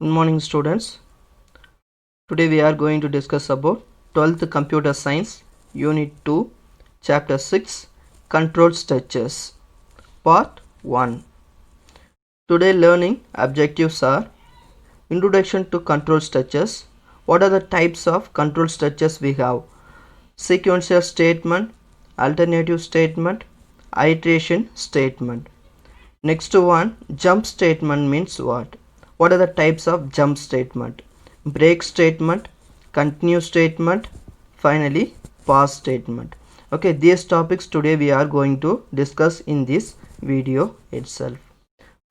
Good morning students. Today we are going to discuss about 12th Computer Science Unit 2 Chapter 6 Control Structures Part 1. Today learning objectives are Introduction to Control Structures. What are the types of control structures we have? Sequential statement, alternative statement, iteration statement. Next one, jump statement means what? What are the types of jump statement? Break statement, continue statement, finally pause statement. Okay, these topics today we are going to discuss in this video itself.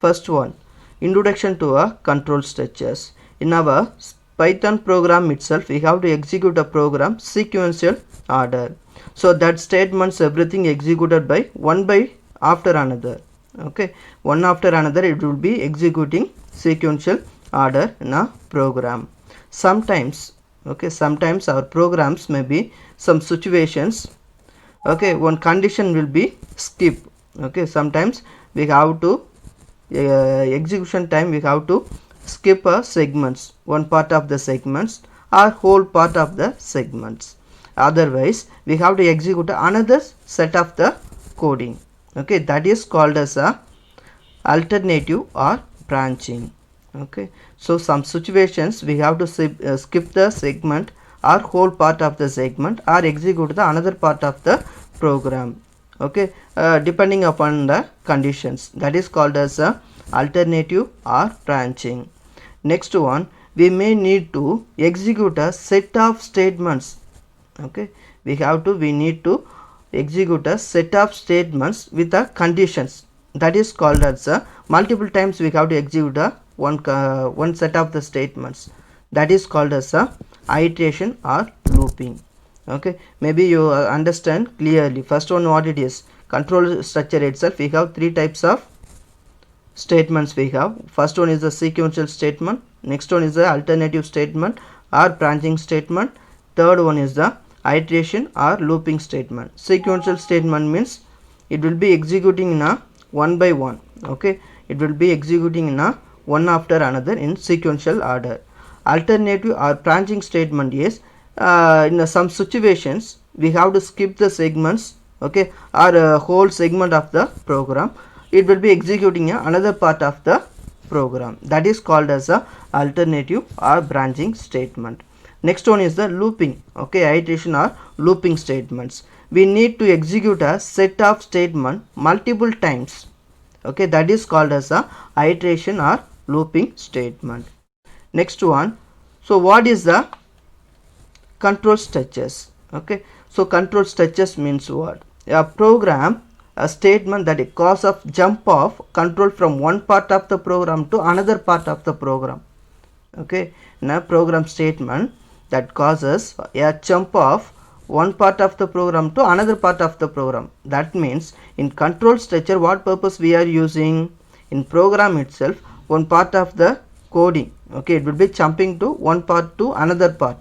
First one, introduction to a control structures. In our Python program itself, we have to execute a program sequential order. So that statements everything executed by one by after another. Okay, one after another it will be executing sequential order in a program. Sometimes our programs may be some situations. Okay, one condition will be skip. Okay, sometimes we have to execution time we have to skip a segments, one part of the segments or whole part of the segments. Otherwise we have to execute another set of the coding. Okay, that is called as a alternative or branching. Okay, so some situations we have to skip the segment or whole part of the segment or execute the another part of the program. Okay, depending upon the conditions, that is called as a alternative or branching. Next one, we may need to execute a set of statements. Okay, we need to execute a set of statements with the conditions, that is called as a multiple times we have to execute a one set of the statements, that is called as a iteration or looping. Okay, maybe you understand clearly. First one, what it is? Control structure itself, we have three types of statements we have. First one is the sequential statement, next one is the alternative statement or branching statement, third one is the iteration or looping statement. Sequential statement means it will be executing in a one by one. Okay, it will be executing in a one after another in sequential order. Alternative or branching statement is in some situations we have to skip the segments, okay, or a whole segment of the program. It will be executing another part of the program, that is called as a alternative or branching statement. Next one is the looping. Okay, iteration or looping statements. We need to execute a set of statement multiple times. Okay, that is called as a iteration or looping statement. Next one, so what is the control structures? Okay, so control structures means what? A program, a statement that it cause of jump of control from one part of the program to another part of the program. Okay, in a program statement that causes a jump of one part of the program to another part of the program. That means in control structure what purpose we are using? In program itself, one part of the coding, okay, it will be jumping to one part to another part.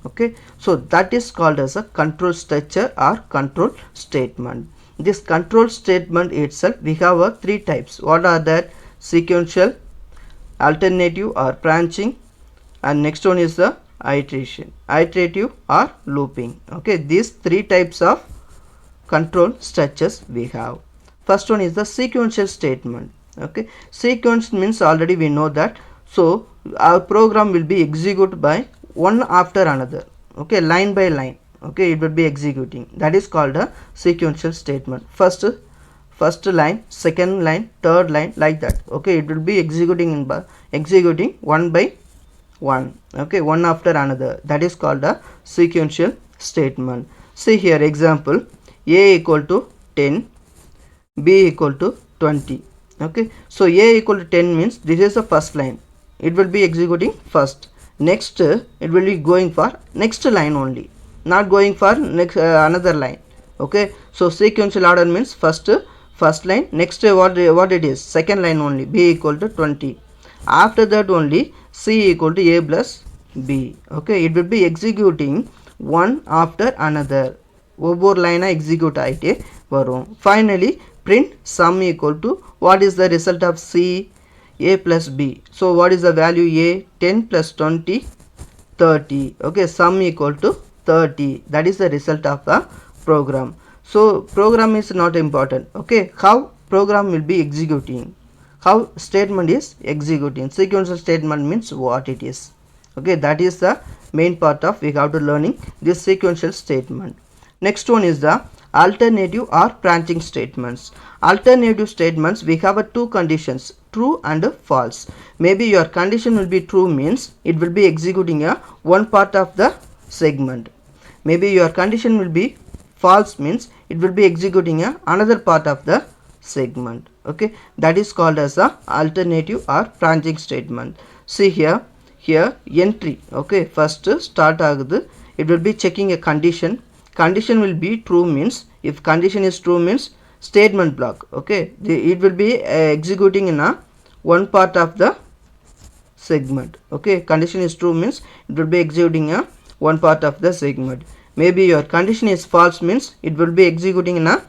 Okay, so that is called as a control structure or control statement. This control statement itself we have three types. What are that? Sequential, alternative or branching, and next one is the iteration, iterative or looping. Okay, these three types of control structures we have. First one is the sequential statement. Okay, sequence means already we know that, so our program will be executed by one after another. Okay, line by line. Okay, it will be executing, that is called a sequential statement. First line, second line, third line, like that. Okay, it will be executing one by one. Okay, one after another, that is called a sequential statement. See here example, a equal to 10, b equal to 20. Okay, so a equal to 10 means this is the first line, it will be executing first. Next it will be going for next line only, not going for next another line. Okay, so sequential order means first line, next what it is, second line only, b equal to 20. After that only c equal to a plus b. Okay, it will be executing one after another, ஒவ்வொரு லைனா execute ஆகிட்டே வரும். Finally print sum equal to what is the result of c? a plus b. So what is the value a? 10 plus 20, 30. Okay, sum equal to 30. That is the result of the program. So program is not important. Okay, how program will be executing, how statement is executing. Sequential statement means what it is. Okay, that is the main part of we have to learning this sequential statement. Next one is the alternative or branching statements. Alternative statements, we have two conditions, true and false. Maybe your condition will be true means it will be executing a one part of the segment. Maybe your condition will be false means it will be executing a another part of the segment. Okay, that is called as a alternative or branching statement. See here entry. Okay, first start agudhu, it will be checking a condition. Condition will be true means if condition is true means statement block. Okay, it will be executing in a one part of the segment. Okay, condition is true means it will be executing a one part of the segment. Maybe your condition is false means it will be executing in a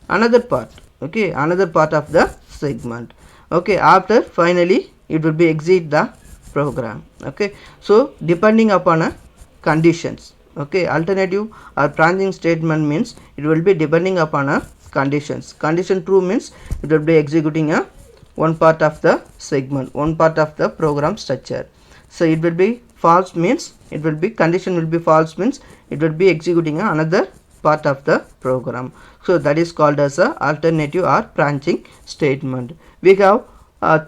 another part. Okay, another part of the segment. Okay, after finally it will be exit the program. Okay, so depending upon a conditions. Okay, alternative or branching statement means it will be depending upon a conditions. Condition true means it will be executing a one part of the segment, one part of the program structure. So it will be false means it will be condition will be false means it will be executing another part of the program. So that is called as a alternative or branching statement. We have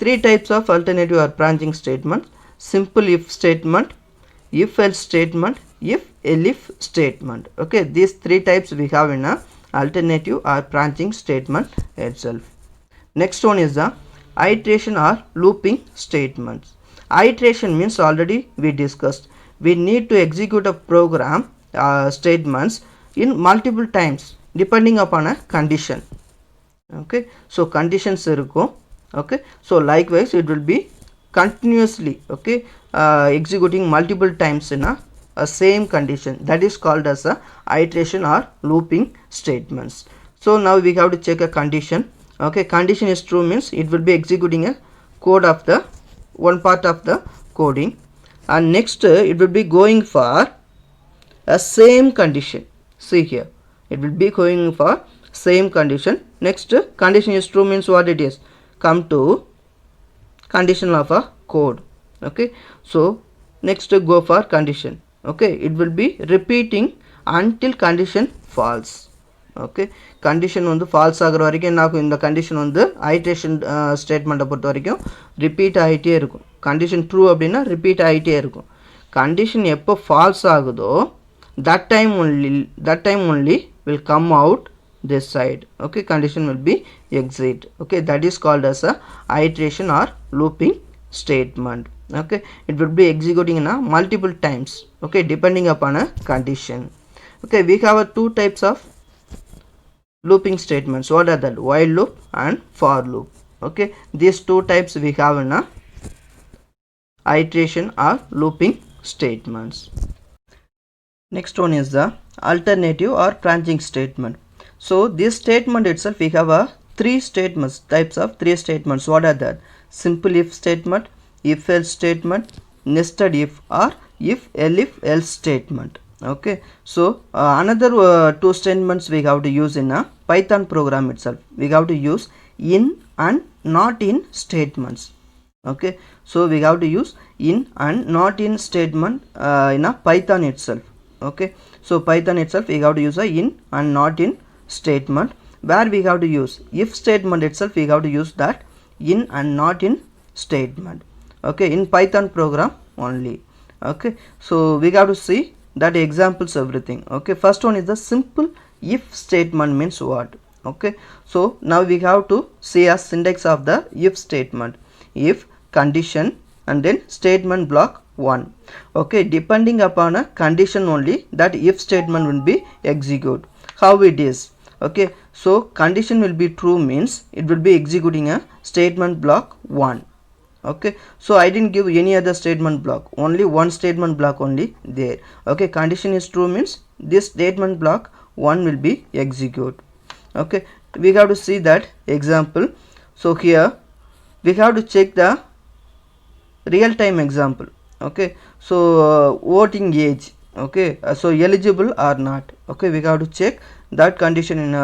three types of alternative or branching statements: simple if statement, if else statement, if elif statement. Okay, these three types we have in a alternative or branching statement itself. Next one is the iteration or looping statements. Iteration means already we discussed. We need to execute a program statements in multiple times depending upon a condition. Okay, so conditions irukum. Okay, so likewise it will be continuously, okay, executing multiple times in a same condition. That is called as a iteration or looping statements. So now we have to check a condition. Okay, condition is true means it will be executing a code of the one part of the coding, and next it will be going for a same condition. See here, it will be going for same condition. Next condition is true means what it is, come to condition of a code. Okay, so next go for condition. Okay, it will be repeating until condition false. Okay, condition வந்து false ஆகுற வரைக்கும் என்ன ஆகும், இந்த condition வந்து iteration statement பொறுத்த வரைக்கும் repeat ஆகிட்டே இருக்கும். condition true அப்படின்னா repeat ஆகிட்டே இருக்கும். condition எப்போ false ஆகுதோ that time only will come out this side. Okay, condition will be exit. Okay, that is called as a iteration or looping statement. Okay, it will be executing in a multiple times. Okay, depending upon a condition. Okay, we have two types of looping statements. What are that? While loop and for loop. Okay, these two types we have in a iteration or looping statements. Next one is the alternative or branching statement. So this statement itself we have a three statements, types of three statements. What are that? Simple if statement, if else statement, nested if, or if else statement. Okay, so another two statements we have to use in a Python program itself. We have to use in and not in statements. Okay, so we have to use in and not in statement in a Python itself. Okay, so Python itself we have to use a in and not in statement. Where we have to use if statement itself, we have to use that in and not in statement. Okay, in Python program only. Okay, so we have to see that examples everything. Okay, first one is the simple if statement means what. Okay, so now we have to see a syntax of the if statement. If condition and then statement block 1. Okay, depending upon a condition only that if statement will be execute. How it is? Okay, so condition will be true means it will be executing a statement block 1. Okay, so I didn't give any other statement block, only one statement block only there. Okay, condition is true means this statement block 1 will be execute. Okay, we have to see that example. So here we have to check the real time example. Okay, so voting age. Okay, so eligible or not. Okay, we have to check that condition in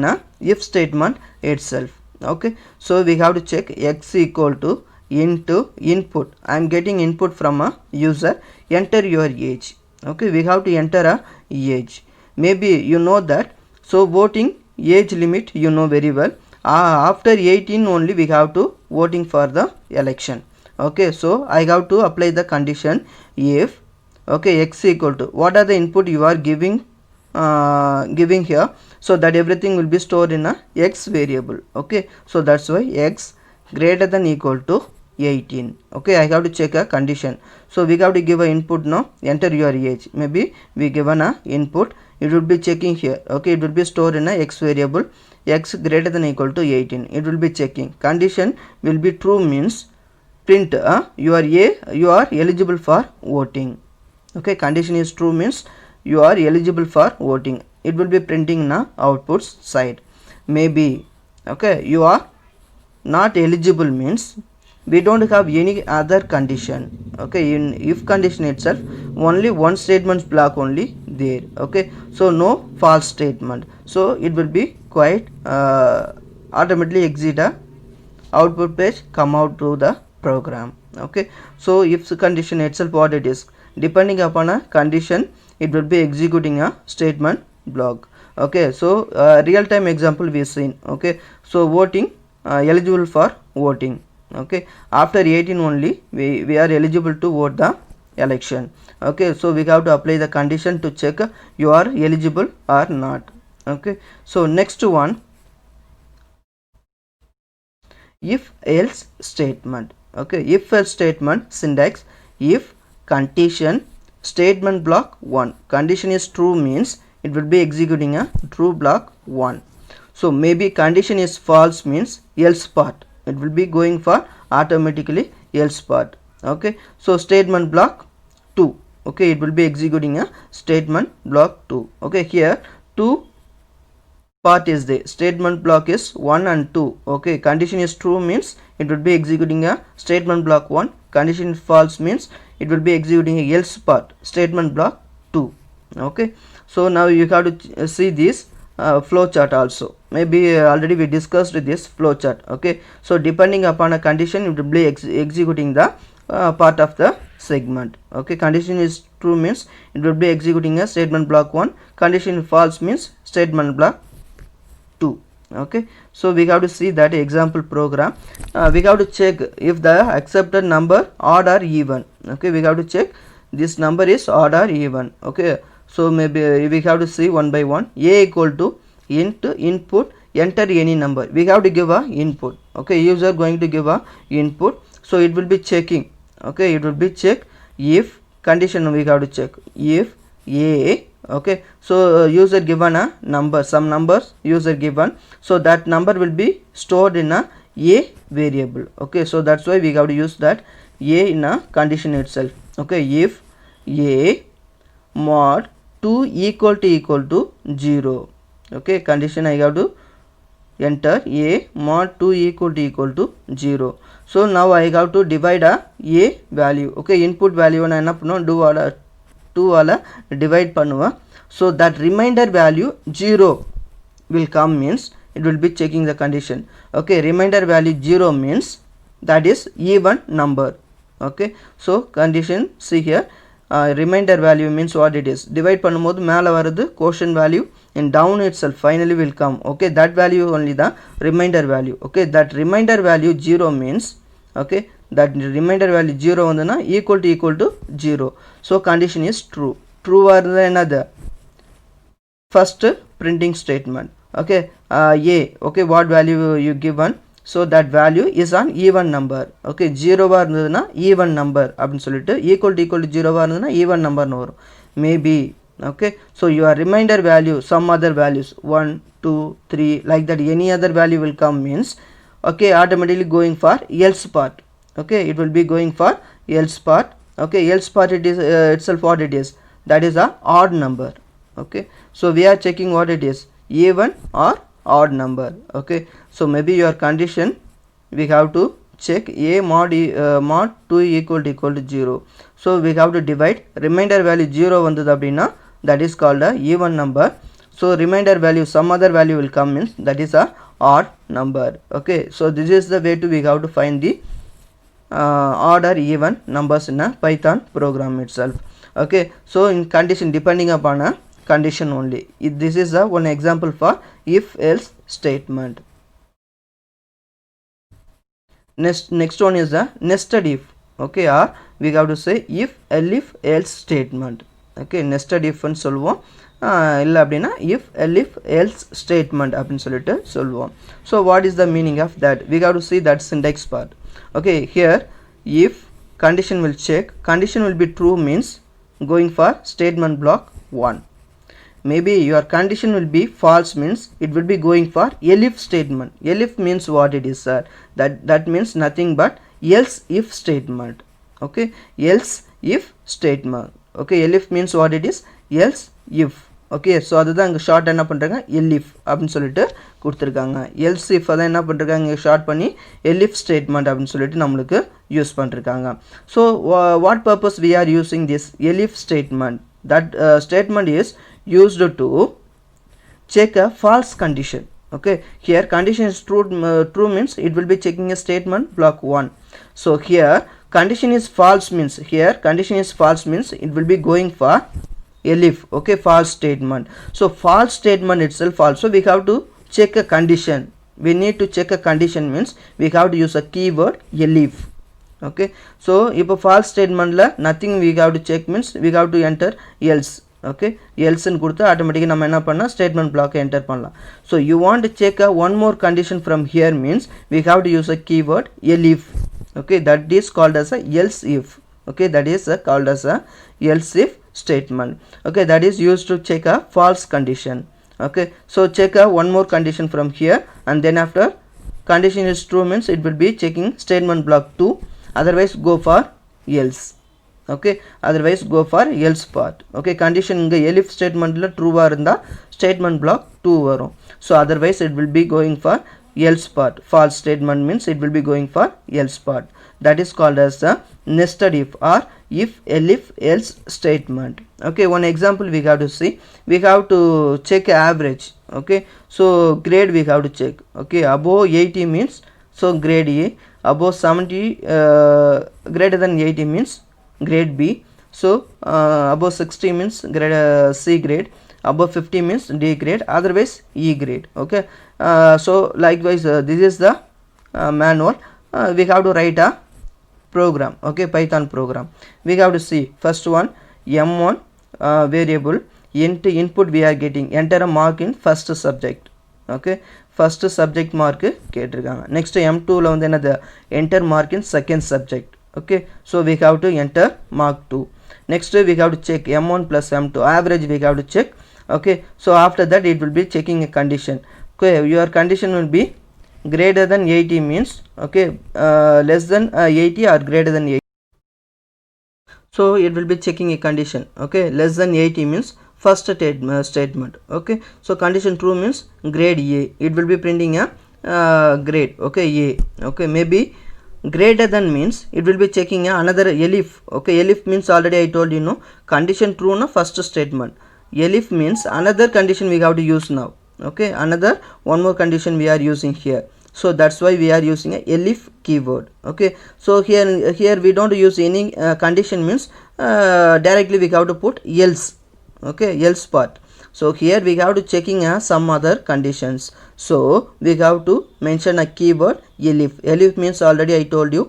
a if statement itself. Okay, so we have to check x equal to into input. I am getting input from a user, enter your age. Okay, we have to enter a age. Maybe you know that. So voting age limit you know very well. After 18 only we have to voting for the election. Okay, so I have to apply the condition if, okay, x equal to, what are the input you are giving here, so that everything will be stored in a x variable. Okay, so that's why x greater than equal to 18. Okay, I have to check a condition. So we have to give a input now, enter your age. Maybe we given a input, it will be checking here. Okay, it will be stored in a x variable, x greater than equal to 18. It will be checking. Condition will be true means print you are eligible for voting. Okay, condition is true means you are eligible for voting. It will be printing na outputs side. Maybe, okay, you are not eligible means we don't have any other condition. Okay, in if condition itself only one statement block only there. Okay, so no false statement, so it will be quite automatically exit a output page come out to the program. Okay, so if the condition itself what it is, depending upon a condition it will be executing a statement block. Okay, so real time example we seen. Okay, so voting eligible for voting. Okay, after 18 only we are eligible to vote the election. Okay, so we have to apply the condition to check you are eligible or not. Okay, so next one, if else statement. Okay, if else statement syntax, if condition statement block 1, condition is true means it will be executing a true block 1. So maybe condition is false means else part, it will be going for automatically else part. Okay, so statement block 2. Okay, it will be executing a statement block 2. Okay, here 2 part is the statement block is 1 and 2. Okay, condition is true means it will be executing a statement block 1, condition is false means it will be executing a else part, statement block 2. Okay, so now you have to see this flow chart also. Maybe already we discussed this flow chart. Okay, so depending upon a condition it will be executing the part of the segment. Okay, condition is true means it will be executing a statement block 1, condition false means statement block 2. Okay, so we have to see that example program. We have to check if the accepted number odd or even. Okay, we have to check this number is odd or even. Okay, so maybe we have to see one by one. A equal to int input enter any number. We have to give a input. Okay, user going to give a input, so it will be checking. Okay, it will be check if condition we have to check if a. Okay, so user given a number, some numbers user given, so that number will be stored in a variable. Okay, so that's why we have to use that a in a condition itself. Okay, if a mod 2 equal to 0. Okay, condition I have to enter a mod 2 equal to 0. So now I have to divide a value. Okay, input value na enna pannu do ala 2 ala divide பண்ணுவா. So that remainder value 0 will come means it will be checking the condition. Okay, remainder value 0 means that is even number. Okay, so condition see here, remainder value means what it is, divide பண்ணும்போது மேல வருது quotient value and down itself finally will come. Okay, that value only the remainder value. Okay, that remainder value 0 means, okay, that remainder value 0 vandana equal to 0. So condition is true. True or another first printing statement. Okay, a. Okay, what value you given, so that value is an even number. Okay, 0 வா இருந்ததுனா even number அப்படினு சொல்லிட்டு equal to 0 வா இருந்ததுனா even number னு வரும். Maybe, okay, so your remainder value some other values 1 2 3 like that any other value will come means, okay, automatically going for else part. Okay, it will be going for else part. Okay, else part it is itself what it is, that is a odd number. Okay, so we are checking what it is, even or odd number. Okay, so maybe your condition we have to check a mod mod 2 equal to 0. So we have to divide. Remainder value 0 vandhudu appadina, that is called a even number. So remainder value some other value will come, means that is a odd number. Okay, so this is the way to we have to find the odd or even numbers in a Python program itself. Okay, so in condition, depending upon a condition only. This is a one example for if else statement. Next one is the nested if. Okay, or we have to say if else statement. Okay, nested if and solvom illa appadina if else statement appdin solittu solvom. So what is the meaning of that? We have to see that syntax part. Okay, here if condition will check, condition will be true means going for statement block 1. Maybe your condition will be false means it will be going for elif statement. Elif means what it is, sir? That means nothing but else if statement. Okay, else if statement. Okay, elif means what it is? Else if. Okay, so அதுதான் இங்கே short என்ன பண்ணுறாங்க, elif அப்படின்னு சொல்லிட்டு கொடுத்துருக்காங்க. Else if அதான் என்ன பண்ணுறாங்க இங்கே ஷார்ட் பண்ணி எல்இஃப் ஸ்டேட்மெண்ட் அப்படின்னு சொல்லிட்டு நம்மளுக்கு யூஸ் பண்ணிருக்காங்க. So what purpose we are using this elif statement? That statement is used to check a false condition. Okay, here condition is true means it will be checking a statement block 1. So here condition is false means, here condition is false means it will be going for elif. Okay, false statement. So false statement itself also we have to check a condition. We need to check a condition means we have to use a keyword elif. Okay, so if a false statement la nothing we have to check means we have to enter else. Okay, else ன்னு கொடுத்து ஆட்டோமேட்டிக்காக நம்ம என்ன பண்ணால் statement block enter பண்ணலாம். So you want to check a one more condition from here means we have to use a keyword elif. Okay, that is called as a else if. Okay, that is called as a else if statement. Okay, that is used to check a false condition. Okay, so check a one more condition from here, and then after condition is true means it will be checking statement block 2, otherwise go for else. Okay, otherwise go for else part. Okay, condition inga elif statement la true ah irundha statement block 2 varum. So otherwise it will be going for else part. False statement means it will be going for else part. That is called as a nested if or if elif else statement. Okay, one example we have to see. We have to check average. Okay, so grade we have to check. Okay, above 80 means so grade A, above 70 greater than 80 means grade B. So above 60 means grade C grade, above 50 means D grade, otherwise E grade. Okay, so likewise this is the manual. We have to write a program. Okay, Python program. We have to see first one m1 variable int input we are getting, enter a mark in first subject. Okay, first subject mark கேட்டிருக்காங்க. next m2 ல வந்து என்னது enter mark in second subject. Okay, so we have to enter mark 2. next we have to check m1 plus m2 average we have to check. Okay, so after that it will be checking a condition. Okay, your condition will be greater than 80 means okay less than 80 or greater than 80. So it will be checking a condition. Okay, less than 80 means first statement. Okay, so condition true means grade A, it will be printing a grade. Okay, A. Okay, maybe greater than means it will be checking another elif. Okay, elif means already I told you know condition true na first statement. Elif means another condition we have to use now. Okay, another one more condition we are using here, so that's why we are using a elif keyword. Okay, so here we don't use any condition means directly we have to put else. Okay, else part. So here we have to checking some other conditions, so we have to mention a keyword elif. Elif means already I told you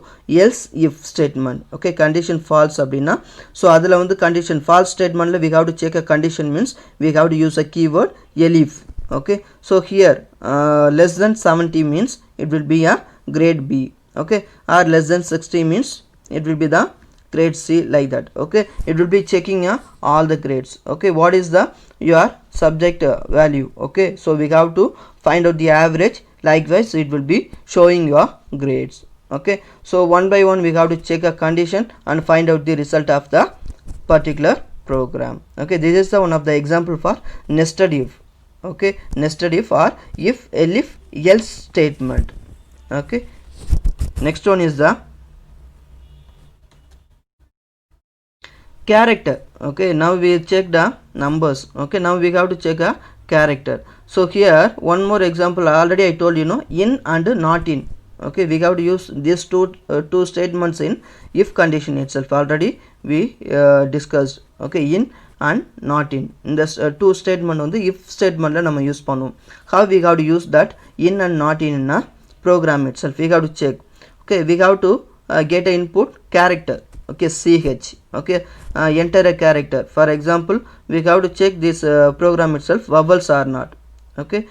else if statement. Okay, condition false அப்படினா so adula வந்து condition false statement la we have to check a condition means we have to use a keyword elif. Okay, so here less than 70 means it will be a grade B. Okay, or less than 60 means it will be the grade C, like that. Okay, it will be checking all the grades. Okay, what is the your subject value? Okay, so we have to find out the average, likewise it will be showing your grades. Okay, so one by one we have to check a condition and find out the result of the particular program. Okay, this is the one of the example for nested if. Okay, nested if or if elif else statement. Okay. Next one is the character. Okay, now we check the numbers. Okay, now we have to check a character. So here one more example. Already I told you know, in and not in. Okay, we have to use these two statements in if condition itself. Already we discussed. Okay, in and not in this two statement on the if statement la nama use பண்ணுவோம். How we have to use that in and not in a program itself? We have to check. Okay, we have to get an input character. Okay, ch. Okay, enter a character. For example, we have to check this program itself, vowels or not. Okay,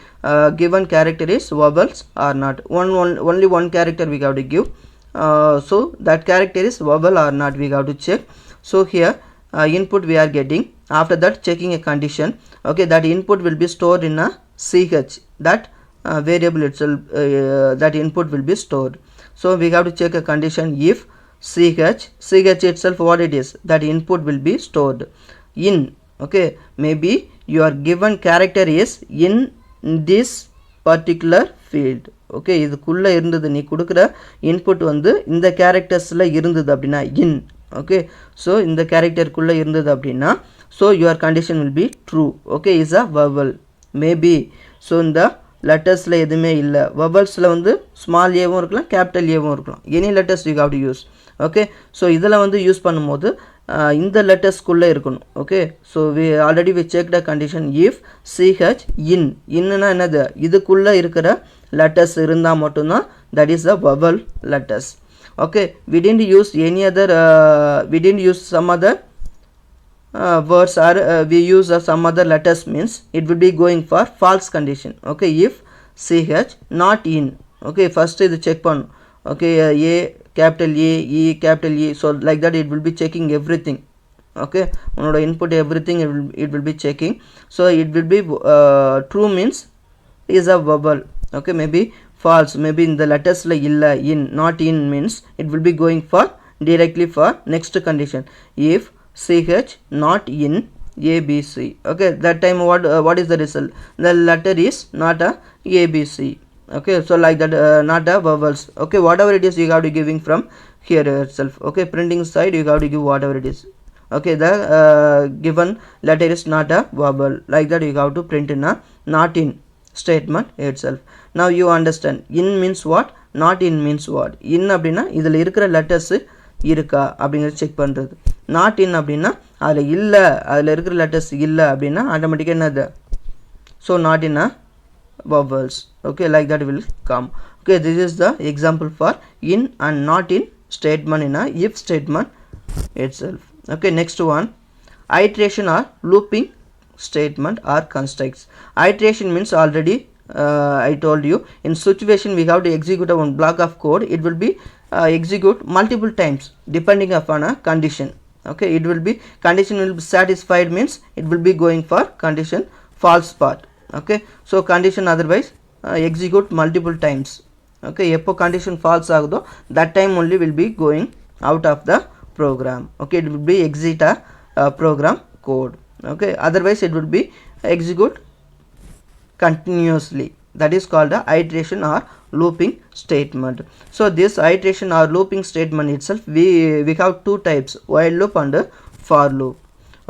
given character is vowels or not. Only one character we have to give. So that character is vowel or not, we have to check. So here input we are getting. After that, checking a condition. Okay, that input will be stored in a ch. That variable itself, that input will be stored. So we have to check a condition if ch itself what it is, that input will be stored in. Okay, maybe your given character is in this particular field. Okay, இதுக்குள்ள இருந்தது நீ கொடுக்கிற input வந்து இந்த கேரக்டர்ஸ்ல இருந்தது அப்படின்னா in. Okay, so இந்த கேரக்டருக்குள்ள இருந்தது அப்படின்னா so your condition will be true. Okay, is a vowel. Maybe so இந்த லெட்டர்ஸில் எதுவுமே இல்லை, வவல்ஸில் வந்து ஸ்மால் ஏவும் இருக்கலாம், கேபிட்டல் ஏவும் இருக்கலாம். Any letters you have to use. Okay, so இதில் வந்து யூஸ் பண்ணும்போது இந்த லெட்டர்ஸ்குள்ளே இருக்கணும். Okay, so we already we check the condition if ch இன்னுனா என்னது, இதுக்குள்ளே இருக்கிற லெட்டர்ஸ் இருந்தால் மட்டும்தான் that is the vowel letters. Okay, we didn't use any other, we didn't use some other words or we use some other letters means it will be going for false condition. Okay, if ch not in. Okay, first இது check பண்ணும். Okay, a capital A, E capital E, so like that it will be checking everything. Okay, உன்னோட input everything it will be checking. So it will be true means is a vowel. Okay, maybe false, maybe in the letters la illa, in not in means it will be going for directly for next condition. If ch not in ABC. Okay, that time what is the result? The letter is not a ABC. Okay, so like that, not a vowels. Okay, whatever it is you have to giving from here itself. Okay, printing side you have to give whatever it is. Okay, the given letter is not a vowel, like that you have to print in a not in statement itself. Now you understand in means what, not in means what. In அப்படினா இதில் இருக்கிற letters இருக்கா அப்படிங்கிறது check பண்ணுறது. Not in அப்படின்னா அதில் இல்லை, அதில் இருக்கிற லெட்டர்ஸ் இல்லை அப்படின்னா ஆட்டோமேட்டிக்காக என்னது, so not in a vowels. Okay, like that will come. Okay, this is the example for in and not in statement in a if statement itself. Okay, next one, iteration or looping statement or constructs. Iteration means already I told you, in situation we have to execute one block of code. It will be execute multiple times depending upon a condition. Okay, it will be condition will be satisfied means it will be going for condition false part. Okay, so condition otherwise execute multiple times. Okay, எப்போ condition false ஆகுதோ that time only will be going out of the program. Okay, it will be exit a program code. Okay, otherwise it will be execute continuously. That is called the iteration or looping statement. So this iteration or looping statement itself we have two types, while loop and for loop.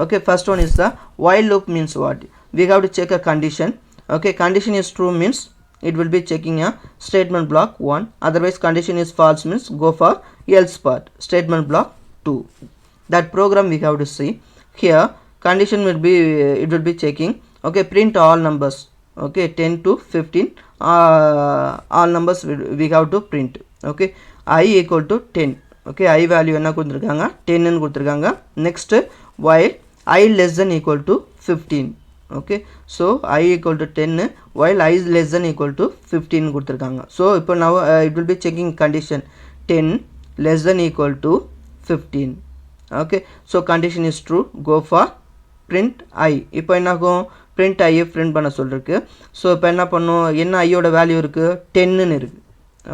Okay, first one is the while loop means what, we have to check a condition. Okay, condition is true means it will be checking a statement block 1, otherwise condition is false means go for else part, statement block 2. That program we have to see. Here condition will be, it will be checking. Okay, print all numbers. Okay, 10 to 15 all numbers we have to print. Okay, I equal to 10. Okay, I value என்ன கொடுத்திருக்காங்க, 10 ன்னு கொடுத்திருக்காங்க. Next, while I less than equal to 15. Okay, so I equal to 10 while I is less than equal to 15 கொடுத்திருக்காங்க. So இப்போ now it will be checking condition 10 less than equal to 15. Okay, so condition is true, go for print I. இப்போ என்னாகும், print I print பண்ண சொல்லிருக்கு. So இப்போ என்ன பண்ணும், என்ன ஐயோட வேல்யூ இருக்குது, 10ன்னு இருக்குது.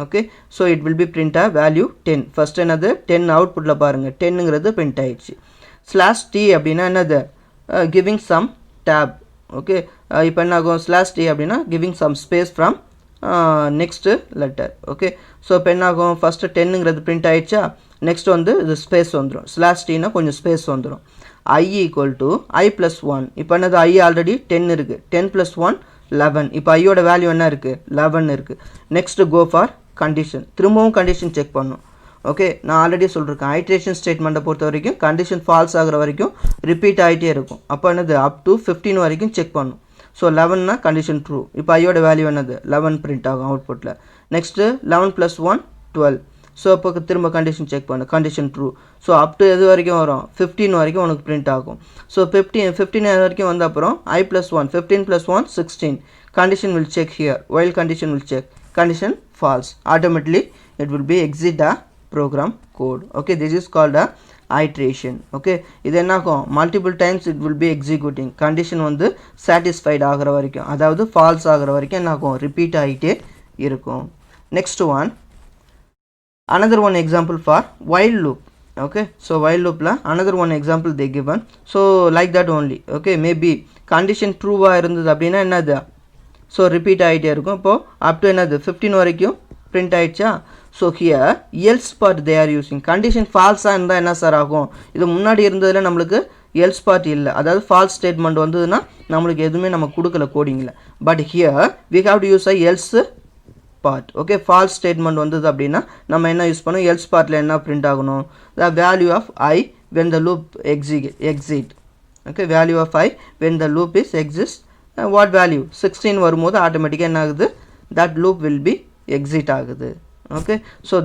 Okay, so it will be print a value 10. First என்னது 10 அவுட்புட்டில் பாருங்கள், 10ங்கிறது print ஆயிடுச்சு. ஸ்லாஷ் டி அப்படின்னா என்னது, கிவிங் சம் டேப். ஓகே, இப்போ என்ன ஆகும், ஸ்லாஷ் டி அப்படின்னா giving some space from next letter. Okay, so இப்போ என்ன ஆகும், ஃபர்ஸ்ட் 10ங்கிறது பிரிண்ட் ஆயிடுச்சா, நெக்ஸ்ட் வந்து இது ஸ்பேஸ் வந்துடும், ஸ்லாஷ் டீனா கொஞ்சம் ஸ்பேஸ் வந்துடும். I equal to I plus 1. இப்போ என்னது, I ஆல்ரெடி 10 இருக்குது, 10 plus 1 11. இப்போ ஐயோட வேல்யூ என்ன இருக்குது, 11 இருக்குது. நெக்ஸ்ட் கோ ஃபார் கண்டிஷன், திரும்பவும் கண்டிஷன் செக் பண்ணும். ஓகே, நான் ஆல்ரெடி சொல்லியிருக்கேன், ஐட்ரேஷன் ஸ்டேட்மெண்ட்டை பொறுத்த வரைக்கும் கண்டிஷன் ஃபால்ஸ் ஆகிற வரைக்கும் ரிப்பீட் ஆகிட்டே இருக்கும். அப்போ என்னது, அப் டு 15 வரைக்கும் செக் பண்ணும். ஸோ 11னா கண்டிஷன் ட்ரூ. இப்போ ஐயோட வேல்யூ என்னது, 11 பிரிண்ட் ஆகும் அவுட்புட்டில். நெக்ஸ்ட்டு 11 + 1 12. ஸோ அப்போ திரும்ப கண்டிஷன் செக் பண்ணு, condition true. So up to எது வரைக்கும் வரும், 15 வரைக்கும் உனக்கு பிரிண்ட் ஆகும். ஸோ 15 வரைக்கும் வந்த அப்புறம் I + 1, 15 + 1 16. Condition will check here, while condition will check, condition false, automatically it will be exit a program code. Okay, this is called a iteration. Okay, இது என்ன ஆகும், multiple times it will be executing, condition வந்து satisfied ஆகிற வரைக்கும், அதாவது false ஆகிற வரைக்கும் என்ன ஆகும், repeat ஆகிட்டே இருக்கும். Next one, another one example for while loop. Okay, so while loop la another one example they given, so like that only. Okay, maybe condition true ஆ இருந்தது அப்படின்னா என்னது, ஸோ ரிப்பீட் ஆகிட்டே இருக்கும். இப்போது அப் டு என்னது 15 வரைக்கும் பிரிண்ட் ஆகிடுச்சா. So here else part they are using. Condition ஃபால்ஸாக இருந்தால் என்ன சார் ஆகும், இது முன்னாடி இருந்ததில் நம்மளுக்கு எல்ஸ் பார்ட் இல்லை, அதாவது ஃபால்ஸ் ஸ்டேட்மெண்ட் வந்ததுன்னா நம்மளுக்கு எதுவுமே நம்ம கொடுக்கல கோடிங்கில். But here we have to use a else part. Okay, false statement வந்தது அப்படின்னா நம்ம என்ன யூஸ் பண்ணோம், எல்ஸ் பார்ட்டில் என்ன பிரிண்ட் ஆகணும், the value of I when the loop exit. Okay, value of I when the loop is exist. What value, 16 வரும்போது ஆட்டோமேட்டிக்காக என்ன ஆகுது, that loop will be exit ஆகுது. Okay, so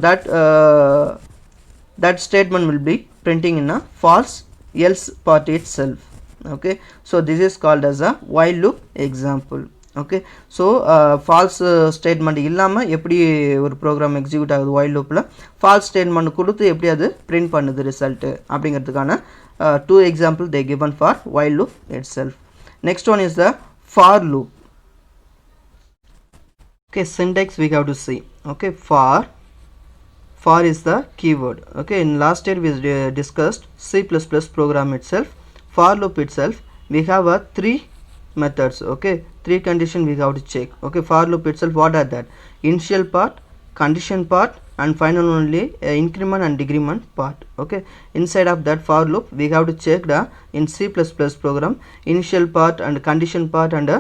that statement will be printing in a false else part itself. Okay, so this is called as a while loop example. Okay, so false statement இல்லாமல் எப்படி ஒரு program execute ஆகுது while loopல, false statement கொடுத்து எப்படி அது print பண்ணுது result அப்படிங்கிறதுக்கான 2 example they given for while loop itself. Next one is the for loop. Okay, syntax we have to see. Okay, for is the keyword. Okay, in last year we discussed C++ program itself. For loop itself we have a 3 methods. Okay, 3 condition we have to check. Okay, for loop itself what are that, initial part, condition part, and final only increment and decrement part. Okay, inside of that for loop we have to check the in C++ program initial part and condition part and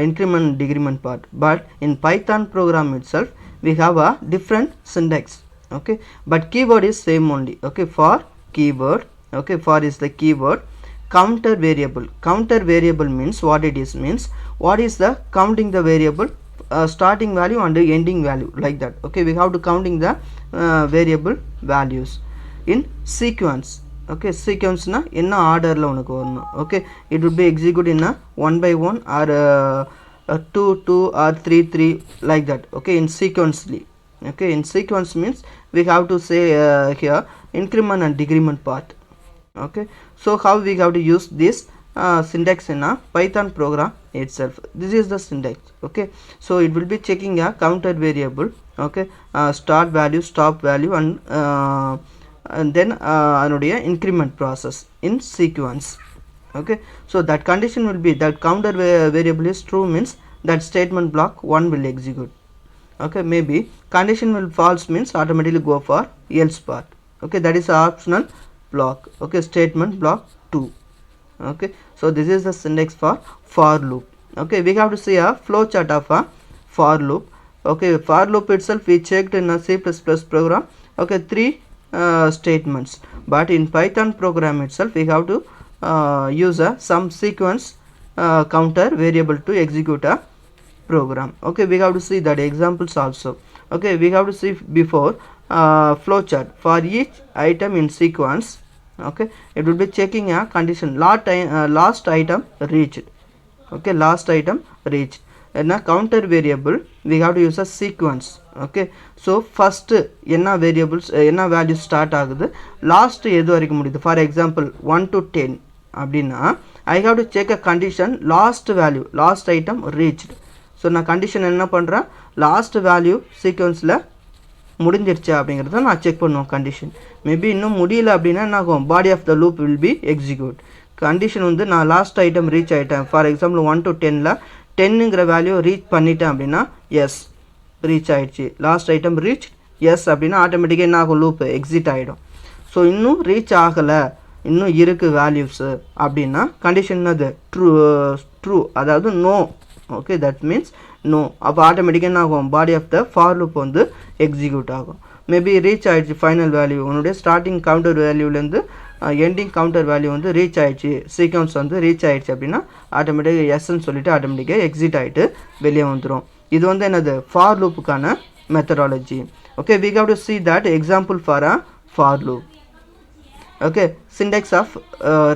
increment and decrement part. But in Python program itself we have a different syntax. Okay, but keyword is same only. Okay, for keyword. Okay, for is the keyword. Counter variable. Counter variable means what it is, means what is the counting the variable starting value and ending value, like that. Okay, we have to counting the variable values in sequence. Okay, sequence na enna order la unakku varano. Okay, it would be execute in a 1 by 1 or 2 2 or 3 3, like that. Okay, in sequentially. Okay, in sequence means we have to say here increment and decrement part. Okay, so how we have to use this syntax in a Python program itself. This is the syntax. Okay, so it will be checking a counter variable. Okay, start value, stop value, and then another increment process in sequence. Okay, so that condition will be that counter variable is true, means that statement block 1 will execute. Okay, maybe condition will false means automatically go for else part. Okay, that is optional block. Okay, statement block 2. Okay, so this is the syntax for loop. Okay, we have to see a flow chart of a for loop. Okay, for loop itself we checked in a C++ program. Okay, 3 statements, but in Python program itself we have to use some sequence counter variable to execute a program. Okay, we have to see that examples also. Okay, we have to see before flow chart for each item in sequence. Okay, it will be checking a condition last item reached. Okay, last item reached. And a counter variable we have to use a sequence. Okay, so first enna variables enna values start ஆகுது, last எது வரைக்கும் முடியுது. For example 1 to 10 அப்படின்னா I have to check a condition last value, last item reached. So நான் condition என்ன பண்ணுறேன், last value சீக்வன்ஸில் முடிஞ்சிருச்சா அப்படிங்கிறத நான் செக் பண்ணுவோம் கண்டிஷன். மேபி இன்னும் முடியல அப்படின்னா என்ன ஆகும், body of the loop will be execute. Condition வந்து நான் லாஸ்ட் ஐட்டம் ரீச் ஆகிட்டேன். ஃபார் எக்ஸாம்பிள் 1 to 10ல் 10ங்கிற வேல்யூ ரீச் பண்ணிட்டேன் அப்படின்னா எஸ் ரீச் ஆகிடுச்சு. லாஸ்ட் ஐட்டம் ரீச் எஸ் அப்படின்னா ஆட்டோமேட்டிக்காக என்ன ஆகும், லூப் எக்ஸிட் ஆகிடும். ஸோ இன்னும் ரீச் ஆகலை, இன்னும் இருக்குது வேல்யூஸு அப்படின்னா கண்டிஷன் அது ட்ரூ, அதாவது no. Okay, that means no. அப்போ ஆட்டோமேட்டிக்காக என்ன ஆகும், body of the for loop வந்து எக்ஸிக்யூட் ஆகும். மேபி ரீச் ஆகிடுச்சு ஃபைனல் வேல்யூ, உன்னுடைய ஸ்டார்டிங் கவுண்டர் வேல்யூலேருந்து எண்டிங் கவுண்டர் வேல்யூ வந்து ரீச் ஆகிடுச்சு, சீக்வன்ஸ் வந்து ரீச் ஆகிடுச்சு அப்படின்னா ஆட்டோமேட்டிக்காக எஸ்ன்னு சொல்லிட்டு ஆட்டோமேட்டிக்காக எக்ஸிட் ஆகிட்டு வெளியே வந்துடும். இது வந்து என்னது, ஃபார் லூப்புக்கான methodology. Okay, we have to see that example for a for loop. Okay, syntax of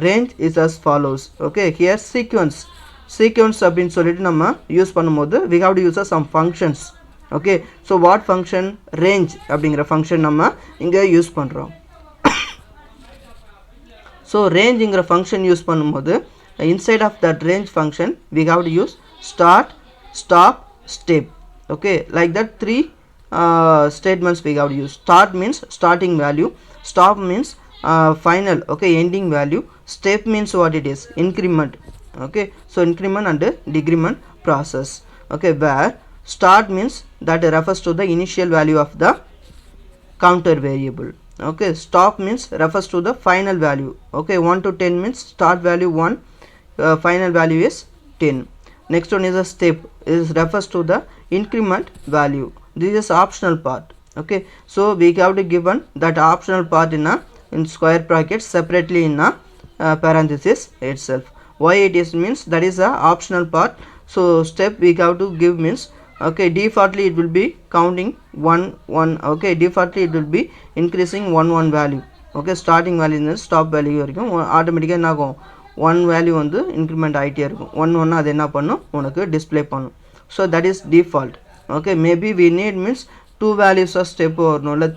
range is as follows. Okay, here sequence அப்படினு சொல்லிட்டு நம்ம யூஸ் பண்ணும்போது we have to use some functions. Okay, so what function, range அப்படிங்கிற function நம்ம இங்கே use பண்ணுறோம். so rangeங்கிற function use பண்ணும்போது inside of that range function we have to use start, stop, step. Okay, like that 3 statements we have to use. Start means starting value, stop means final, okay, ending value, step means what it is, increment. Okay, so increment and decrement process. Okay, where start means that refers to the initial value of the counter variable. Okay, stop means refers to the final value. Okay, 1 to 10 means start value 1, final value is 10. Next one is a step, is refers to the increment value. This is optional part. Okay, so we have to given that optional part in square brackets separately in a parenthesis itself. Why it is means that is a optional part. So step we have to give means, okay, defaultly it will be counting 1 1. Okay, defaultly it will be increasing 1 1 value. Okay, starting value in stop value வரைக்கும் ஆட்டோமேட்டிக்காக என்ன ஆகும், 1 value வந்து increment ஆகிட்டே இருக்கும். 1 1 அது என்ன பண்ணும், உனக்கு டிஸ்பிளே பண்ணும். So that is default. Okay, maybe we need means 2 வேல்யூஸாக ஸ்டெப்பு வரணும், இல்லை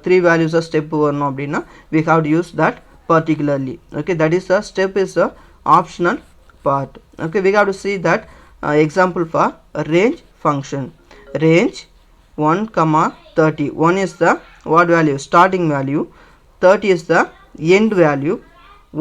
3 வேல்யூஸாக ஸ்டெப்பு வரணும் அப்படின்னா we have to use that particularly. Okay, that is a step is a optional part. Okay, we have to see that example for range function. Range 1 comma 30. 1 is the what value, starting value, 30 is the end value,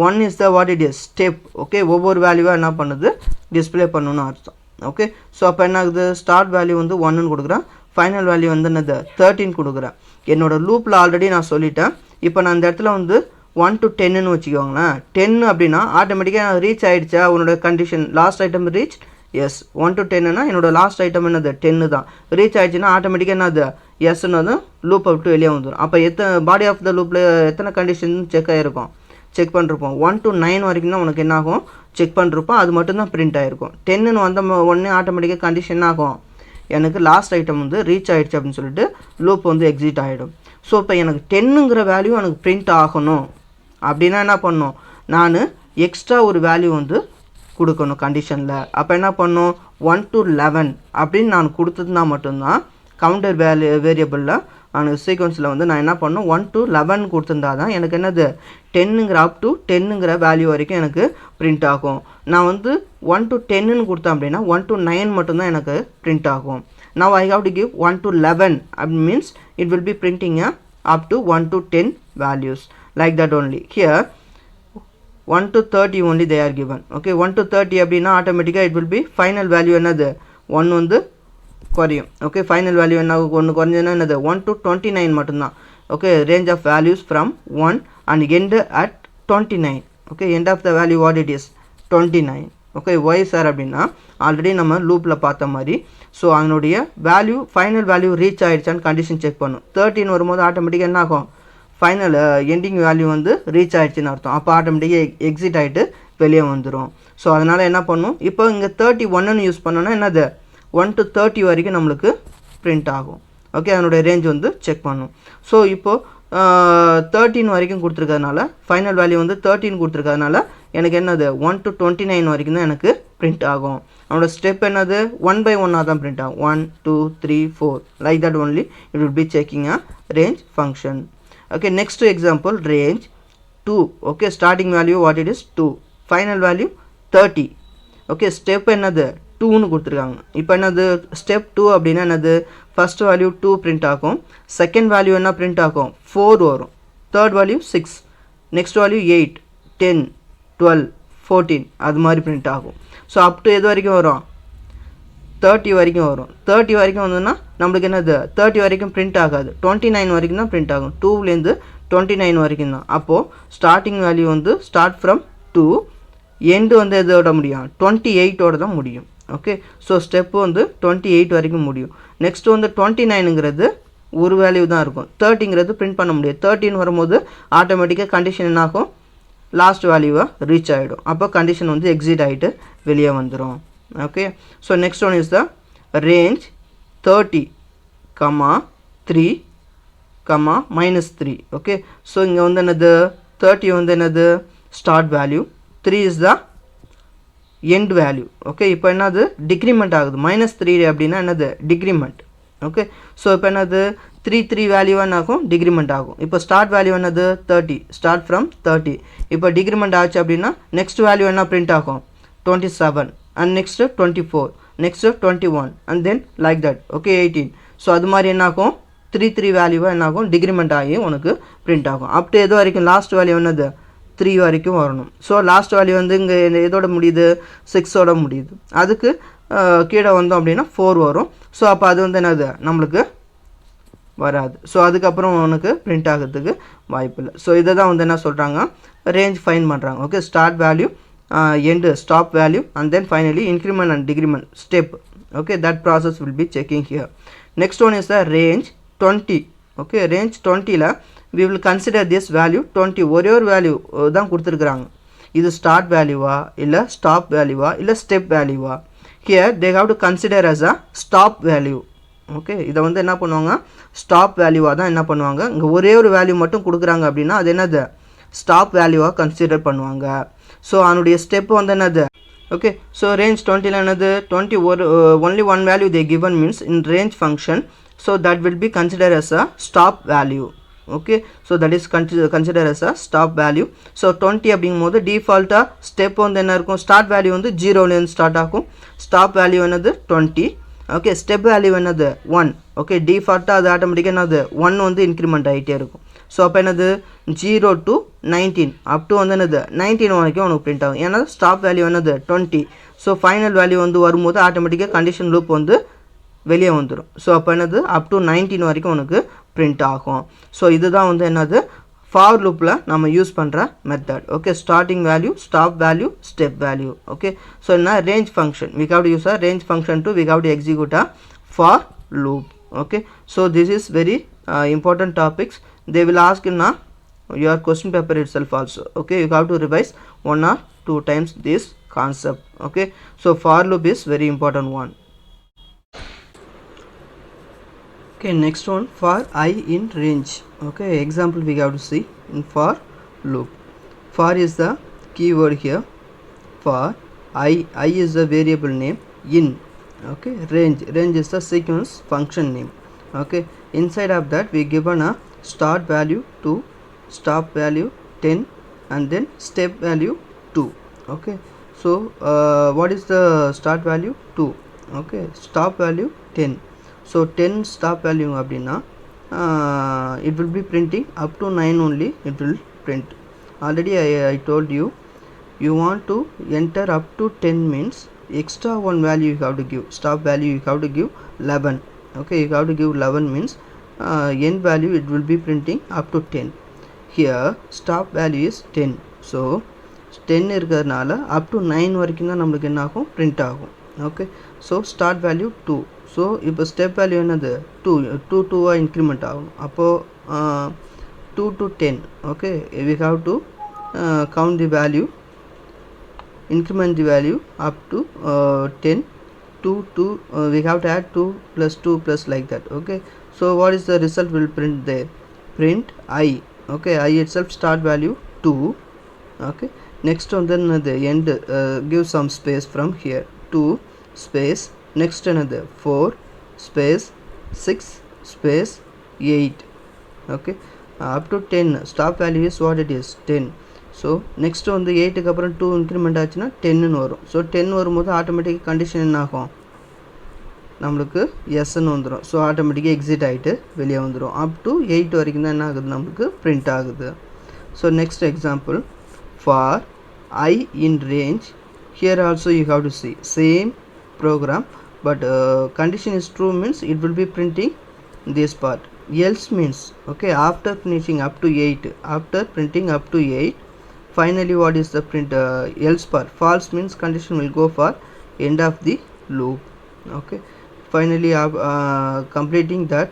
1 is the what it is, step. Okay, ஒவ்வொரு வேல்யூவாக என்ன பண்ணுது, display பண்ணணும்னு அர்த்தம். Okay, so அப்போ என்ன ஆகுது, start value வந்து 1ன்னு கொடுக்குறேன், ஃபைனல் வேல்யூ வந்து என்னது 13 கொடுக்குறேன். என்னோடய லூப்பில் ஆல்ரெடி நான் சொல்லிட்டேன். இப்போ நான் இந்த இடத்துல வந்து 1 to 10ன்னு வச்சுக்கோங்களேன். 10 அப்படின்னா ஆட்டோமேட்டிக்காக ரீச் ஆகிடுச்சா உன்னோட condition, last item reach yes. 1 to 10ன்னா என்னோட லாஸ்ட் ஐட்டம் என்னது 10 தான். ரீச் ஆகிடுச்சுன்னா ஆட்டோமேட்டிக்காக என்னது எஸ்ன்னு வந்து லூப்பை விட்டு வெளியே வந்துடும். அப்போ பாடி ஆஃப் த லூப்பில் எத்தனை கண்டிஷன் செக் ஆகிருக்கும், செக் பண்ணிருப்போம். 1 to 9 வரைக்கும் தான் உனக்கு என்ன ஆகும், செக் பண்ணிருப்போம். அது மட்டும்தான் பிரிண்ட் ஆகிருக்கும். 10ன்னு வந்த உடனே ஆட்டோமேட்டிக்காக கண்டிஷன் ஆகும், எனக்கு லாஸ்ட் ஐட்டம் வந்து ரீச் ஆகிடுச்சு அப்படின்னு சொல்லிட்டு லூப் வந்து எக்ஸிட் ஆகிடும். ஸோ இப்போ எனக்கு 10ங்கிற வேல்யூ எனக்கு பிரிண்ட் ஆகணும் அப்படின்னா என்ன பண்ணணும், நான் எக்ஸ்ட்ரா ஒரு வேல்யூ வந்து கொடுக்கணும் கண்டிஷனில். அப்போ என்ன பண்ணணும், 1 to 11 அப்படின்னு நான் கொடுத்ததுனா மட்டும்தான் கவுண்டர் வேரியபிளில் நான் சீக்வன்ஸில் வந்து நான் என்ன பண்ணணும், 1 to 11 கொடுத்துருந்தா தான் எனக்கு என்னது 10ங்கிற அப் டு 10ங்கிற வேல்யூ வரைக்கும் எனக்கு பிரிண்ட் ஆகும். நான் வந்து 1 to 10ன்னு கொடுத்தேன் அப்படின்னா 1 to 9 மட்டும்தான் எனக்கு பிரிண்ட் ஆகும். Now I have to give 1 to 11 means it will be printing up to 1 to 10 values, like that only. Here 1 to 30 only they are given. Okay, 1 to 30 அப்படின்னா ஆட்டோமேட்டிக்காக it will be final value என்னது 1 வந்து குறையும். Okay, final value என்ன ஒன்று குறைஞ்சதுன்னா என்னது 1 to 29 மட்டும்தான். Okay, range of values from 1 and end at 29. Okay, end of the value what it is 29. Okay, why sir அப்படின்னா ஆல்ரெடி நம்ம லூப்பில் பார்த்த மாதிரி. ஸோ அதனுடைய வேல்யூ ஃபைனல் வேல்யூ ரீச் ஆகிடுச்சான்னு கண்டிஷன் செக் பண்ணும். 13 வரும்போது ஆட்டோமேட்டிக்காக என்ன ஆகும், ஃபைனல் எண்டிங் வேல்யூ வந்து ரீச் ஆகிடுச்சின்னு அர்த்தம். அப்போ ஆட்டோமேட்டிக்காக எக்ஸிட் ஆகிட்டு வெளியே வந்துடும். ஸோ அதனால் என்ன பண்ணும், இப்போ இங்கே 31ன்னு யூஸ் பண்ணோன்னா என்னது 1 to 30 வரைக்கும் நம்மளுக்கு பிரிண்ட் ஆகும். ஓகே, அதனுடைய ரேஞ்ச் வந்து செக் பண்ணும். ஸோ இப்போது 13 வரைக்கும் கொடுத்துருக்கிறதுனால ஃபைனல் வேல்யூ வந்து 13 கொடுத்துருக்கிறதுனால எனக்கு என்னது 1 to 29 வரைக்கும் தான் எனக்கு பிரிண்ட் ஆகும். அவனோட ஸ்டெப் என்னது 1 by 1 தான் பிரிண்ட் ஆகும். 1 2 3 4 like that only it will be checking a range function. Okay, next example range 2. Okay, starting value what it is 2, final value 30. Okay, step என்னது 2ன்னு கொடுத்துருக்காங்க. இப்போ என்னது ஸ்டெப் 2 அப்படின்னா என்னது, ஃபஸ்ட் வேல்யூ 2 பிரிண்ட் ஆகும், செகண்ட் வேல்யூ என்ன print ஆகும் 4 வரும், தேர்ட் வேல்யூ 6, நெக்ஸ்ட் வேல்யூ 8 10 12 14 அது மாதிரி பிரிண்ட் ஆகும். ஸோ அப் டு எது வரைக்கும் வரும் 30 வரைக்கும் வரும். 30 வரைக்கும் வந்ததுன்னா நம்மளுக்கு என்னது 30 வரைக்கும் பிரிண்ட் ஆகாது, 29 வரைக்கும் தான் பிரிண்ட் ஆகும். 2லேருந்து 29 வரைக்கும் தான். அப்போது ஸ்டார்டிங் வேல்யூ வந்து ஸ்டார்ட் ஃப்ரம் 2, எண்டு வந்து எதோட முடியும் 28ஓட தான் முடியும். ஓகே, ஸோ ஸ்டெப்பு வந்து 28 வரைக்கும் முடியும். நெக்ஸ்ட்டு வந்து 29ங்கிறது ஒரு வேல்யூ தான் இருக்கும், 30ங்கிறது பிரிண்ட் பண்ண முடியாது. 30 வரும்போது ஆட்டோமேட்டிக்காக கண்டிஷன் என்ன ஆகும், லாஸ்ட் வேல்யூவை ரீச் ஆகிடும். அப்போ கண்டிஷன் வந்து எக்ஸிட் ஆகிட்டு வெளியே வந்துடும். Okay, so next one is the range 30, 3, -3. Okay, so இங்கே வந்து என்னது 30 வந்து என்னது start value, 3 is the end value. Okay, இப்போ என்னது டிக்ரிமெண்ட் ஆகுது, -3 அப்படின்னா என்னது டிக்ரிமெண்ட். ஓகே, ஸோ இப்போ என்னது 3 வேல்யூ என்ன ஆகும், டிக்ரிமெண்ட் ஆகும். இப்போ ஸ்டார்ட் வேல்யூ என்னது 30, ஸ்டார்ட் ஃப்ரம் 30. இப்போ டிக்ரிமெண்ட் ஆச்சு அப்படின்னா நெக்ஸ்ட் வேல்யூ என்ன பிரிண்ட் ஆகும் 27, and next 24, next 21, and then like that. Okay, 18. So அது மாதிரி என்ன ஆகும் 3 வேல்யூவாக என்ன ஆகும் டிக்ரிமெண்ட் ஆகி உனக்கு பிரிண்ட் ஆகும். அப் டு எது வரைக்கும் லாஸ்ட் வேல்யூ என்னது 3 வரைக்கும் வரணும். ஸோ லாஸ்ட் வேல்யூ வந்து இங்கே எதோட முடியுது 6ஓட முடியுது. அதுக்கு கீழே வந்தோம் அப்படின்னா 4 வரும். ஸோ அப்போ அது வந்து என்னது நம்மளுக்கு வராது. ஸோ அதுக்கப்புறம் உனக்கு பிரிண்ட் ஆகிறதுக்கு வாய்ப்பு இல்லை. ஸோ இதை தான் வந்து என்ன சொல்கிறாங்க, ரேஞ்ச் ஃபைன் பண்ணுறாங்க. Okay, start value, end stop value, and then finally increment and decrement step. Okay, that process will be checking here. Next one is the range 20. Okay, range 20ல் we will consider this value 20. ஒரே ஒரு value தான் கொடுத்துருக்குறாங்க. இது start வேல்யூவா இல்லை stop வேல்யூவா இல்லை step வேல்யூவா? Here they have to consider as a stop value. Okay, இதை வந்து என்ன பண்ணுவாங்க ஸ்டாப் வேல்யூவாக தான் என்ன பண்ணுவாங்க. இங்கே ஒரே ஒரு வேல்யூ மட்டும் கொடுக்குறாங்க அப்படின்னா அது என்னது ஸ்டாப் வேல்யூவாக கன்சிடர் பண்ணுவாங்க. ஸோ அதனுடைய ஸ்டெப்பு வந்து என்னது. ஓகே, ஸோ ரேஞ்ச் 20ல் என்னது 20 ஒரு only one value they given means in range function, so that will be considered as a stop value. Okay, so that is considered as a stop value. So 20 அப்படிங்கும்போது டிஃபால்ட்டாக step வந்து என்ன இருக்கும், start value வந்து 0லேருந்து start ஆகும், stop value என்னது 20. Okay, step value என்னது 1. Okay, டிஃபால்ட்டாக அது ஆட்டோமேட்டிக்காக என்னது 1 வந்து இன்க்ரிமெண்ட் ஆகிட்டே இருக்கும். ஸோ அப்போ என்னது 0 to 19 அப் டு வந்து என்னது 19 வரைக்கும் உனக்கு பிரிண்ட் ஆகும். ஏன்னா ஸ்டாப் வேல்யூ என்னது 20. ஸோ ஃபைனல் வேல்யூ வந்து வரும்போது ஆட்டோமேட்டிக்காக கண்டிஷன் லூப் வந்து வெளியே வந்துடும். ஸோ அப்போ என்னது அப் டு 19 வரைக்கும் உனக்கு பிரிண்ட் ஆகும். ஸோ இதுதான் வந்து என்னது ஃபார் லூப்பில் நம்ம யூஸ் பண்ணுற method. Okay, starting value, stop value, step value. Okay, so என்ன range function we have to use a range function to we have to execute a for loop. Okay, so this is very important topics. They will ask in your question paper itself also. Okay, you have to revise 1 or 2 times this concept. Okay, so for loop is very important one. Okay, next one for I in range. Okay, example we have to see in for loop. For is the keyword here. For I is the variable name. In, okay, range is the sequence function name. Okay, inside of that we given a start value 2, stop value 10, and then step value 2. Okay, so what is the start value 2? Okay, stop value 10. So 10 stop value அப்படின்னா it will be printing up to 9 only it will print. Already I told you, you want to enter up to 10 means extra one value you have to give, stop value you have to give 11. Okay, you have to give 11 means end value it will be printing up to 10. Here stop value is 10. So 10 இருக்கிறதுனால up to 9 வரைக்கும் தான் நம்மளுக்கு என்ன ஆகும் print ஆகும். Okay, so start value 2. So இப்போ step value என்னது 2 increment ஆகும். அப்போது 2 to 10. Okay, we have to count the value, increment the value up to 10. 2 to we have to add 2 plus 2 plus like that. Okay, so what is the result will print there? Print I. Okay, I itself start value 2. Okay, next one then the end, give some space from here, 2 space, next another 4 space, 6 space, 8. Okay, up to 10 stop value is what it is 10. So next வந்து 8க்கு அப்புறம் 2 increment ஆச்சுன்னா 10ன்னு வரும். So 10 வரும்போது automatic condition என்ன ஆகும், நம்மளுக்கு எஸ்ன்னு வந்துடும். ஸோ ஆட்டோமேட்டிக்காக எக்ஸிட் ஆகிட்டு வெளியே வந்துடும். அப் டு 8 வரைக்கும் தான் என்ன ஆகுது நம்மளுக்கு பிரிண்ட் ஆகுது. So next example for I in range. Here also you have to see same program, but condition is true means it will be printing this part. Else means, okay, after finishing up to 8, after printing up to 8, finally what is the print else part? False means condition will go for end of the loop. Okay, finally completing that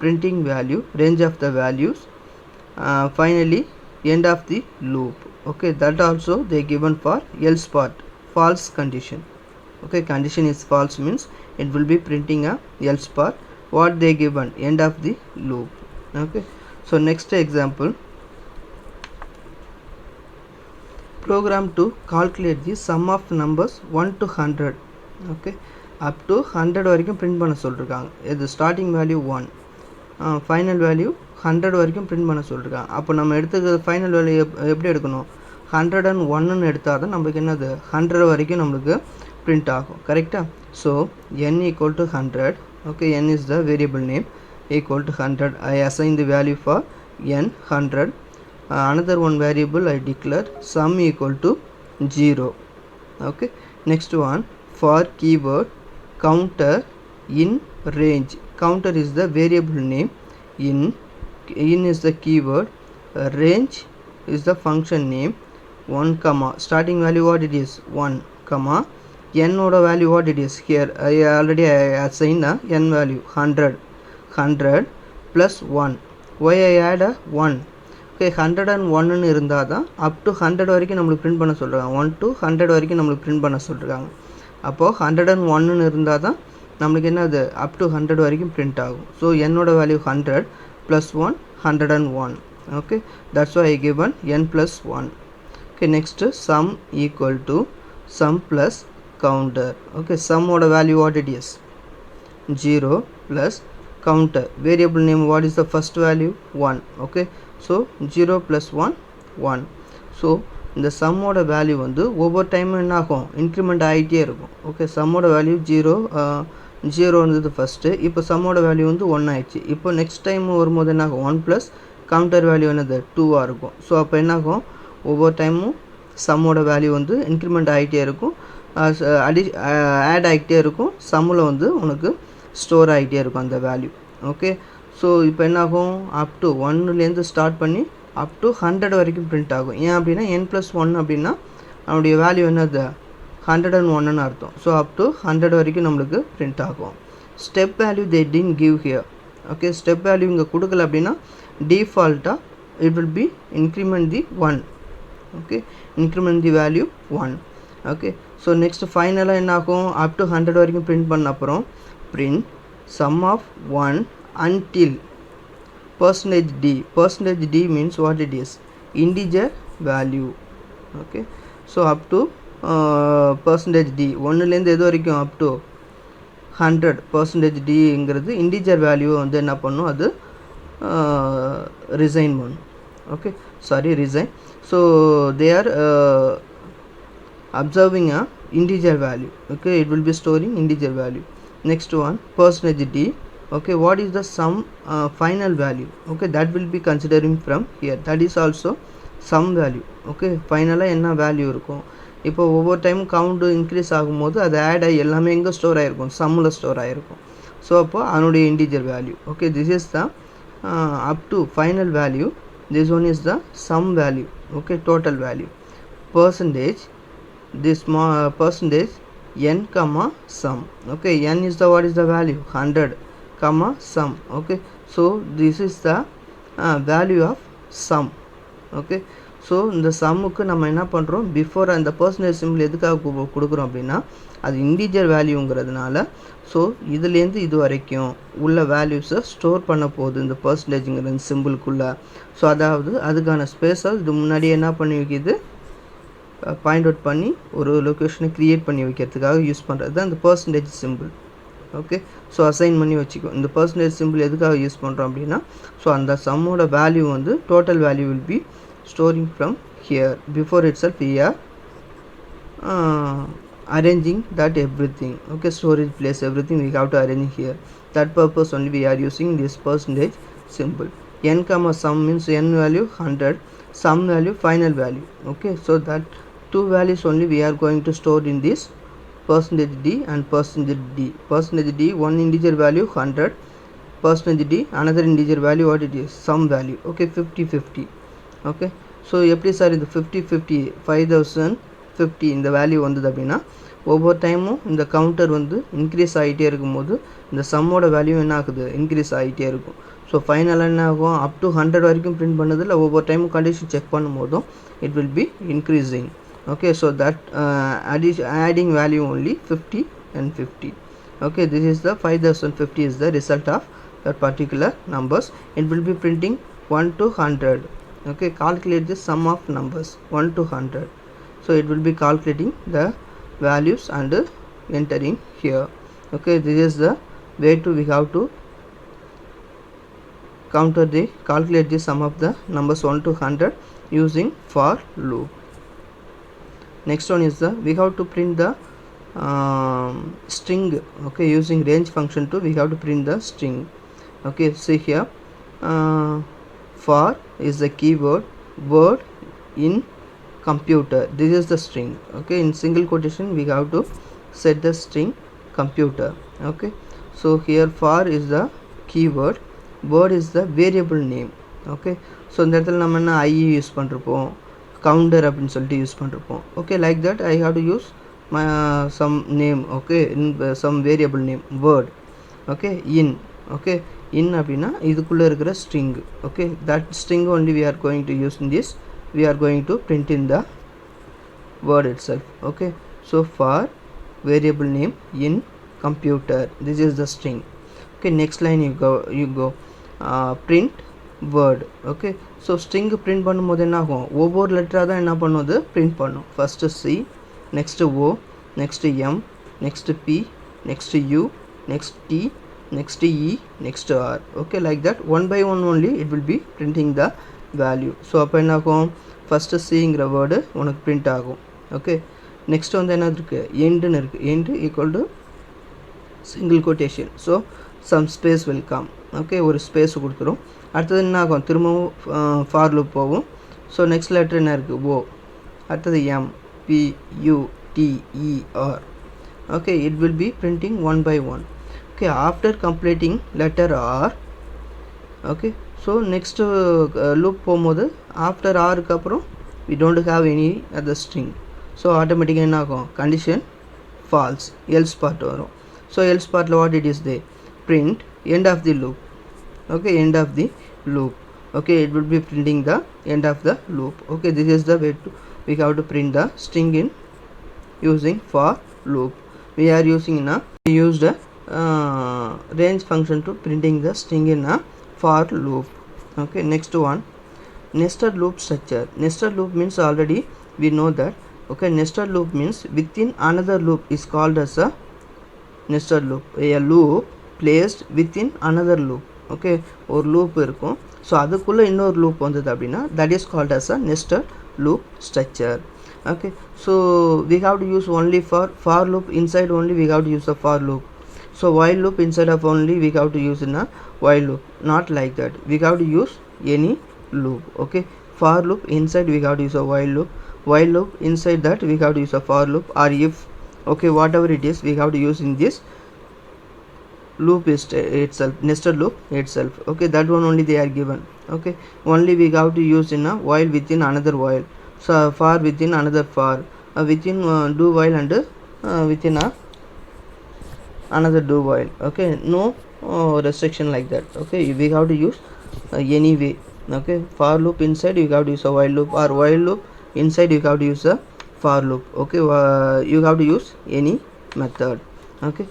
printing value, range of the values, finally end of the loop. Okay, that also they given for else part, false condition. Okay, condition is false means it will be printing a else part, what they given, end of the loop. Okay, so next example, program to calculate the sum of numbers 1 to 100. Okay, up to 100 வரைக்கும் print பண்ண சொல்லிருக்காங்க. இது starting value 1, final value 100 வரைக்கும் print பண்ண சொல்லிருக்காங்க. அப்போ நம்ம எடுத்துக்கிறது final value எப்படி எடுக்கணும்? 101 எடுத்தால் தான் நமக்கு என்னது 100 வரைக்கும் நம்மளுக்கு print ஆகும். கரெக்டா? So n equal to 100. Okay, n is the variable name, equal to 100. I assign the value for n 100. Another one variable I declare sum equal to 0. Okay, next one, for keyword counter in range. Counter is the variable name, in is the keyword, range is the function name. 1 comma starting value what it is 1 comma n oda value what it is here. I already assigned a n value 100 plus 1. Why I add a 1? Okay, 101 ன்னு இருந்தால் தான் up to 100 வரைக்கும் நம்மளுக்கு print பண்ண சொல்கிறாங்க. 1 to 100 வரைக்கும் நம்மளுக்கு print பண்ண சொல்கிறாங்க. அப்போது 101 ன்னு இருந்தால் தான் நம்மளுக்கு என்ன அது அப் டு 100 வரைக்கும் பிரிண்ட் ஆகும். ஸோ என்னோட value 100 plus 1 101. Okay, that's why I given n plus 1. Okay, next sum equal to sum plus counter. Okay, sum oda value what it is 0 plus counter variable name what is the first value 1. Okay, so 0 plus 1 1. so இந்த sum oda value வந்து ஒவ்வொரு time என்ன ஆகும் increment ஆகிட்டே இருக்கும். Okay, sum oda value 0 இருந்தது first, இப்போ sum oda value வந்து 1 ஆயிடுச்சு. இப்போ நெக்ஸ்ட் டைம் வரும்போது என்ன ஆகும் 1 ப்ளஸ் கவுண்டர் வேல்யூ என்னது 2 இருக்கும். ஸோ அப்போ என்ன ஆகும் ஒவ்வொரு டைமும் sum oda value வந்து இன்க்ரிமெண்ட் ஆகிட்டே இருக்கும், ஆட் ஆகிட்டே இருக்கும், சம்மில் வந்து உனக்கு ஸ்டோர் ஆகிட்டே இருக்கும் அந்த வேல்யூ. ஓகே, ஸோ இப்போ என்னாகும் அப் டு 1லேருந்து ஸ்டார்ட் பண்ணி அப் டு 100 வரைக்கும் பிரிண்ட் ஆகும். ஏன் அப்படின்னா n+1 அப்படின்னா நம்மளுடைய வேல்யூ என்னது 101ன்னு அர்த்தம். ஸோ அப் டு 100 வரைக்கும் நம்மளுக்கு பிரிண்ட் ஆகும். Step value they didn't give here. Okay, step value இங்கே கொடுக்கல அப்படின்னா டிஃபால்ட்டாக it will be increment the 1. Okay, increment the value 1. Okay, so next ஃபைனலாக என்ன ஆகும் அப் டு 100 வரைக்கும் பிரிண்ட் பண்ண அப்புறம் print sum of 1 until %d. %d means what it is integer value. Okay, so up to %d 1லேருந்து எது வரைக்கும் up to 100 %d ங்கிறது integer value வந்து என்ன பண்ணும் அது resign பண்ணும். Okay, sorry, resign. So they are observing a integer value. Okay, it will be storing integer value. Next one %d. Okay, what is the sum final value? Okay, that will be considering from here, that is also sum value. Okay, ஃபைனலாக என்ன value இருக்கும், இப்போ ஒவ்வொரு time count increase ஆகும்போது அது add ஆகி எல்லாமே எங்கே ஸ்டோர் ஆகிருக்கும் சம்மில் ஸ்டோர் ஆகிருக்கும். ஸோ அப்போ அதனுடைய integer value. Okay, this is the up to final value, this one is the some value. Okay, total value percentage, this percentage n comma sum. Okay, n is the what is the value 100 comma sum. Okay, so this is the value of sum. Okay, so இந்த சம்முக்கு நம்ம என்ன பண்ணுறோம் before அந்த percentage simple எதுக்காக கொடுக்குறோம் அப்படின்னா அது integer வேல்யூங்கிறதுனால. So இதுலேருந்து இது வரைக்கும் உள்ள வேல்யூஸை ஸ்டோர் பண்ண போகுது இந்த பர்சன்டேஜுங்கிற சிம்பிளுக்குள்ளே. ஸோ அதாவது அதுக்கான ஸ்பேஸை இது முன்னாடியே என்ன பண்ணி வைக்கிது பாயிண்ட் அவுட் பண்ணி ஒரு லொக்கேஷனை க்ரியேட் பண்ணி வைக்கிறதுக்காக யூஸ் பண்ணுறது தான் இந்த percentage simple. Okay, so assign பண்ணி வச்சுக்கோ. இந்த பர்சன்டேஜ் சிம்பிள் எதுக்காக யூஸ் பண்ணுறோம் அப்படின்னா ஸோ அந்த சம்மோட வேல்யூ வந்து total value will be storing from here. Before itself we are arranging that everything. Okay, storage place everything we have to arrange here. That purpose only we are using this percentage symbol. N comma sum means n value 100, sum value final value. Okay, so that two values only we are going to store in this percentage d and percentage d. Percentage d, one integer value 100, percentage d another integer value, what it is, some value. Okay, 50-50. Okay, so எப்படி sir இந்த 50-50 5050 இந்த value வந்தது அப்படின்னா ஒவ்வொரு டைமும் இந்த counter வந்து increase ஆகிட்டே இருக்கும்போது இந்த சம்மோட வேல்யூ என்ன ஆகுது, இன்க்ரீஸ் ஆகிட்டே இருக்கும். ஸோ ஃபைனலாக என்ன ஆகும், அப் டு 100 வரைக்கும் பிரிண்ட் பண்ணதில் ஒவ்வொரு டைமும் கண்டிஷன் செக் பண்ணும்போதும் it will B increasing. Okay, so that adding value only 50 and 50. Okay, this is the 5050 is the result of that particular numbers. It will be printing 1 to 100. Okay, calculate the sum of numbers 1 to 100. So it will be calculating the values and entering here. Okay, this is the way to we have to calculate the sum of the numbers 1 to 100 using for loop. Next one is the we have to print the string. Okay, using range function to we have to print the string. Okay, see here, for is the keyword, word in computer, this is the string. Okay, in single quotation we have to set the string computer. Okay, so here for is the keyword, word is the variable name. Okay, so இந்த இடத்துல நம்ம என்ன I use பண்ணிருப்போம், counter அப்படின்னு சொல்லிட்டு use பண்ணிருப்போம். Okay, like that I have to use my some name. Okay, in some variable name, word. Okay, in. Okay, in அப்படின்னா இதுக்குள்ளே இருக்கிற string. Okay, that string only we are going to use in this, we are going to print in the word itself. Okay, so for variable name in computer, this is the string. Okay, next line you go print word. Okay, so string print பண்ணும்போது என்ன ஆகும், ஒவ்வொரு லெட்டராக தான் என்ன பண்ணுவது, print பண்ணும். first C, next O, next M, next P, next U, next T, next E, next R. Okay, like that one by one only it will be printing the value. so அப்போ என்ன ஆகும், first Cங்கிற word உனக்கு print ஆகும். Okay, next வந்து என்ன இருக்கு, endன்னு இருக்கு, end equal to single quotation, so some space will come. Okay, ஒரு ஸ்பேஸ் கொடுத்துரும். அடுத்தது என்ன ஆகும், திரும்பவும் ஃபார் லூப் போகும். ஸோ நெக்ஸ்ட் லெட்டர் என்ன இருக்குது, ஓ, அடுத்தது M, P, U, T, E, R. Okay, it will be printing one by one. Okay, after completing letter R. Okay, so next loop போகும்போது ஆஃப்டர் ஆருக்கு அப்புறம் we don't have any other string. So ஆட்டோமேட்டிக்காக என்ன ஆகும், condition false, else part வரும். So else பார்ட்டில் what it is they, print end of the loop. Okay, end of the loop. Okay, it will be printing the end of the loop. Okay, this is the way to we have to print the string in using for loop. We are using in a we used a range function to printing the string in a for loop. Okay, next one, nested loop structure. Nested loop means already we know that. Okay, nested loop means within another loop is called as a nested loop. A loop placed within another loop. Okay, ஒரு loop இருக்கும், so அதுக்குள்ளே இன்னொரு loop வந்தது அப்படின்னா that is called as a nested loop structure. Okay, so we have to use only for loop inside only we have to use a for loop. So while loop inside of only we have to use in a while loop, not like that. We have to use any loop. Okay, for loop inside we have to use a while loop inside that we have to use a for loop or if. Okay, whatever it is we have to use in this loop is itself, nested loop itself. Okay, that one only they are given. Okay, only we have to use in a while within another while, so for within another for, within do while and within another do while. Okay, no restriction like that. Okay, we have to use any way. Okay, for loop inside you have to use a while loop, or while loop inside you have to use a for loop. Okay, you have to use any method. Okay,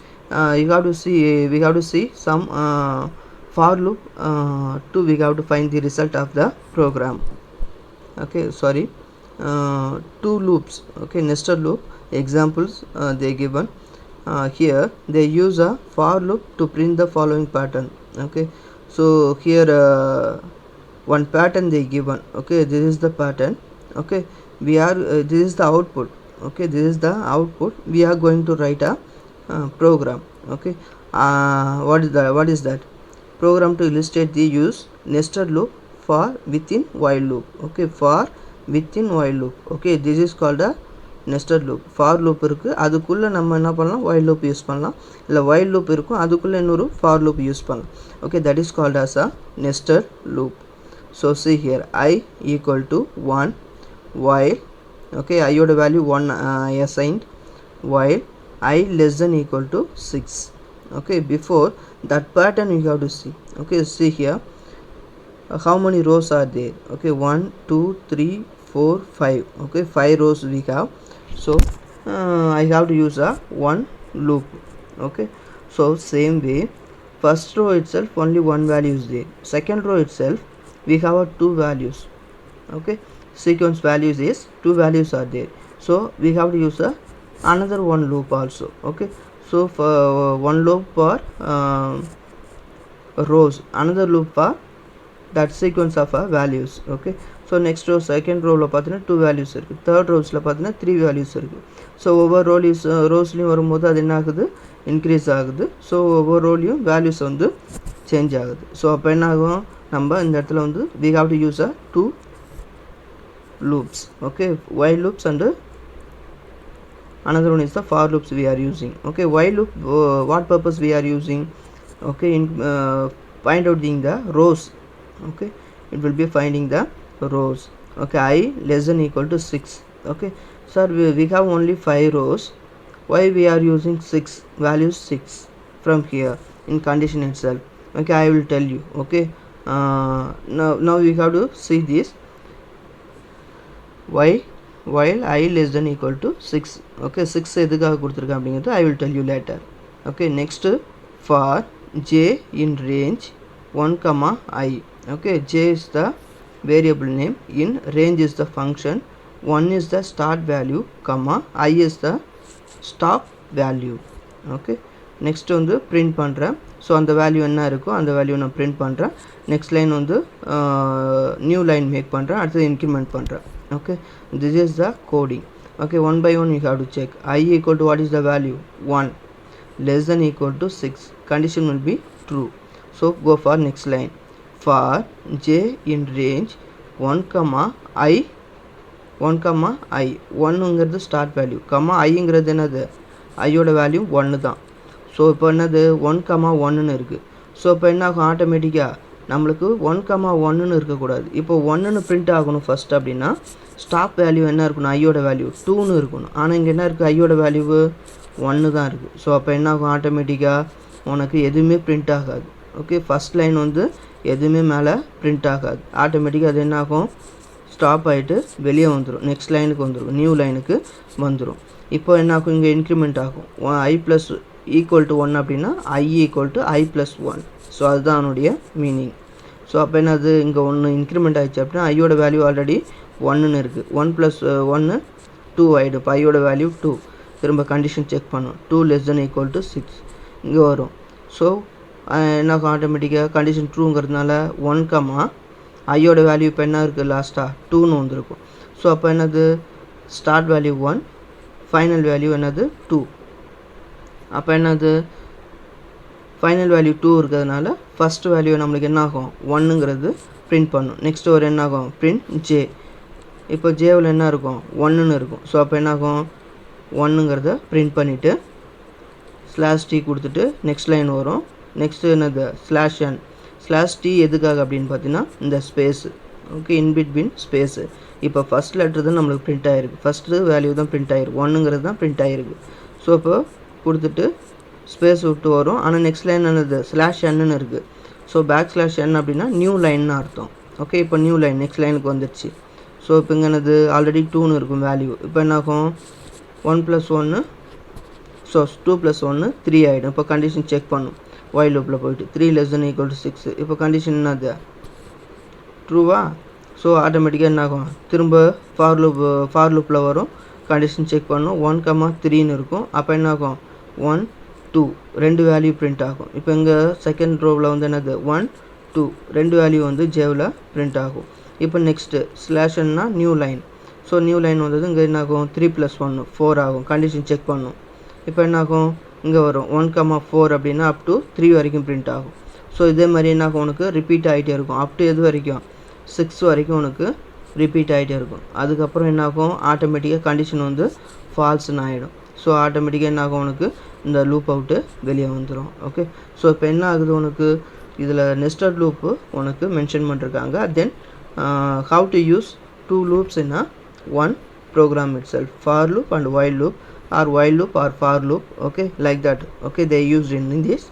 you have to see, we have to see some for loop to we have to find the result of the program. Okay, sorry, two loops. Okay, nested loop examples they given here. They use a for loop to print the following pattern. Okay, so here one pattern they given. Okay, this is the pattern. Okay, we are this is the output. Okay, this is the output. We are going to write a program. Okay, what is that program to illustrate the use nested loop for within while loop. Okay, for within while loop. Okay, this is called a nested loop. For loop இருக்கு, அதுக்குள்ள நம்ம என்ன பண்ணலாம், while loop use பண்ணலாம். இல்ல while loop இருக்கும், அதுக்குள்ள இன்னொரு for loop யூஸ் பண்ணலாம். Okay, that is called as a nested loop. So see here, I equal to 1 while, okay, I யோட value 1 assigned, while I less than equal to 6. Okay, before that pattern you have to see. Okay, see here, how many rows are there? Okay, 1 2 3 4 5. Okay, 5 rows we have. So I have to use a one loop. Okay, so same way, first row itself only one value is there, second row itself we have a two values. Okay, sequence values is two values are there, so we have to use a another one loop also. Okay, so for one loop for rows, another loop for that sequence of values. Okay, so next row, second row la pathina two values irukku, third rows la pathina three values irukku. So over row is rows liyum varumbodhu adu enna agudhu, increase agudhu. So over row liyum values vandu change agudhu. So appo enna agum, namba indha edathila vandu we have to use a two loops. Okay, while loops and another one is the for loops we are using. Okay, while loop what purpose we are using? Okay, in find out the rows. Okay, it will be finding the rows. Okay, I less than equal to 6. Okay, sir, we have only 5 rows, why we are using 6 values 6 from here in condition itself? Okay, I will tell you. Okay, now we have to see this, why while I less than equal to 6. Okay, 6 எதுக்காக கொடுத்திருக்கேன் அப்படிங்கிறது I will tell you later. Okay, next, for j in range 1 comma I. Okay, j is the variable name, in range is the function, 1 is the start value, comma I is the stop value. Okay, next வந்து print பண்றேன். So அந்த value என்ன இருக்கோ அந்த value நான் print பண்ணுறேன். Next line வந்து new line make பண்ணுறேன், அடுத்தது இன்க்ரிமெண்ட் பண்ணுறேன். Okay, this is the coding. Okay, one by one you have to check. I equal to what is the value? 1, less than equal to 6, condition will be true. So go for next line, for j in range 1 comma I, 1 comma I, 1ங்கிறது start value, comma ஐங்கிறது என்னது, ஐயோட value 1 தான். So இப்போ என்னது 1 comma 1ன்னு இருக்குது. So இப்போ என்ன ஆகும், ஆட்டோமேட்டிக்காக நம்மளுக்கு 1 comma 1ன்னு இருக்கக்கூடாது, இப்போ 1ன்னு பிரிண்ட் ஆகணும் ஃபஸ்ட். அப்படின்னா ஸ்டாப் வேல்யூ என்ன இருக்கணும், ஐயோட வேல்யூ 2ன்னு இருக்கணும். ஆனால் இங்கே என்ன இருக்குது, ஐயோட வேல்யூ 1 தான் இருக்குது. ஸோ அப்போ என்ன ஆகும், ஆட்டோமேட்டிக்காக உனக்கு எதுவுமே பிரிண்ட் ஆகாது. ஓகே, ஃபஸ்ட் லைன் வந்து எதுவுமே மேலே பிரிண்ட் ஆகாது, ஆட்டோமேட்டிக்காக அது என்ன ஆகும், ஸ்டாப் ஆகிட்டு வெளியே வந்துடும், நெக்ஸ்ட் லைனுக்கு வந்துடும், நியூ லைனுக்கு வந்துடும். இப்போ என்ன ஆகும், இங்கே இன்க்ரிமெண்ட் ஆகும், I ப்ளஸ் ஈக்குவல் டு 1 அப்படின்னா I equal to I plus 1. So அதுதான் அதனுடைய மீனிங். ஸோ அப்போ என்னது, இங்கே 1 இன்க்ரிமெண்ட் ஆகிடுச்சு அப்படின்னா ஐயோட வேல்யூ ஆல்ரெடி 1ன்னு இருக்குது, 1 + 1 2 ஆகிடும். இப்போ ஐயோட வேல்யூ 2. திரும்ப கண்டிஷன் செக் பண்ணும், 2 லெஸ் தென் ஈக்குவல் டு 6 இங்கே வரும். ஸோ என்ன ஆட்டோமேட்டிக்காக கண்டிஷன் ட்ரூங்கிறதுனால 1 comma ஐயோட வேல்யூ இப்போ என்ன இருக்குது, லாஸ்ட்டாக 2ன்னு வந்திருக்கும். ஸோ அப்போ என்னது, ஸ்டார்ட் வேல்யூ 1, ஃபைனல் வேல்யூ என்னது 2. அப்போ என்னது, ஃபைனல் வேல்யூ 2 இருக்கிறதுனால ஃபஸ்ட் வேல்யூ நம்மளுக்கு என்ன ஆகும், 1ங்கிறது பிரிண்ட் பண்ணும். நெக்ஸ்ட் ஒரு என்ன ஆகும், பிரிண்ட் ஜே. இப்போ ஜேவில் என்ன இருக்கும், 1ன்னு இருக்கும். ஸோ அப்போ என்ன ஆகும், 1ங்கிறத பிரிண்ட் பண்ணிவிட்டு /t கொடுத்துட்டு நெக்ஸ்ட் லைன் வரும். நெக்ஸ்ட்டு என்னது, /n. /t எதுக்காக அப்படின்னு பார்த்தீங்கன்னா இந்த ஸ்பேஸு. Okay, in between space. இப்போ ஃபஸ்ட் லெட்டர் தான் நம்மளுக்கு பிரிண்ட் ஆகிருக்கு, ஃபஸ்ட்டு வேல்யூ தான் பிரிண்ட் ஆகிருக்கு, 1ங்கிறது தான் பிரிண்ட் ஆகிருக்கு. ஸோ இப்போ கொடுத்துட்டு ஸ்பேஸ் விட்டு வரும். ஆனால் நெக்ஸ்ட் லைன் என்னது, /nன்னு இருக்குது. ஸோ /n அப்படின்னா நியூ லைன்னு அர்த்தம். ஓகே, இப்போ நியூ லைன் நெக்ஸ்ட் லைனுக்கு வந்துடுச்சு. ஸோ இப்போ இங்கே என்னது, ஆல்ரெடி 2ன்னு இருக்கும் வேல்யூ. இப்போ என்ன ஆகும், 1 + 1, ஸோ 2 + 1 3 ஆகிடும். இப்போ கண்டிஷன் செக் பண்ணும், while லூப்பில் போயிட்டு 3 less than equal to 6. இப்போ கண்டிஷன் என்னது, ட்ரூவா? ஸோ ஆட்டோமேட்டிக்காக என்ன ஆகும், திரும்ப ஃபார் லூப்பில் வரும், கண்டிஷன் செக் பண்ணும், 1 comma 3ன்னு இருக்கும். அப்போ என்ன ஆகும், 1 2 ரெண்டு வேல்யூ பிரிண்ட் ஆகும். இப்போ இங்கே செகண்ட் ரோவில் வந்து என்னது, 1 2 ரெண்டு வேல்யூ வந்து ஜேவில் பிரிண்ட் ஆகும். இப்போ நெக்ஸ்ட்டு /nனா new line. So new line வந்தது, இங்கே என்ன ஆகும், 3 + 1 4 ஆகும். கண்டிஷன் செக் பண்ணும். இப்போ என்ன ஆகும், இங்கே வரும் 1 comma 4 அப்படின்னா அப் டு 3 வரைக்கும் பிரிண்ட் ஆகும். ஸோ இதே மாதிரி என்ன ஆகும், உனக்கு ரிப்பீட் ஆகிட்டே இருக்கும், அப் டு எது வரைக்கும், 6 வரைக்கும் உனக்கு ரிப்பீட் ஆகிட்டே இருக்கும். அதுக்கப்புறம் என்ன ஆகும், ஆட்டோமேட்டிக்காக கண்டிஷன் வந்து ஃபால்ஸ்னு ஆகிடும். ஸோ ஆட்டோமேட்டிக்காக என்ன ஆகும், உனக்கு இந்த லூப் அவுட்டு வெளியே வந்துடும். ஓகே, ஸோ இப்போ என்ன ஆகுது, உனக்கு இதில் நெஸ்டட் லூப்பு உனக்கு மென்ஷன் பண்ணிருக்காங்க. Then how to use 2 loops in a one program itself, for loop and while loop, or while loop or for loop. Okay, like that. Okay, they used in this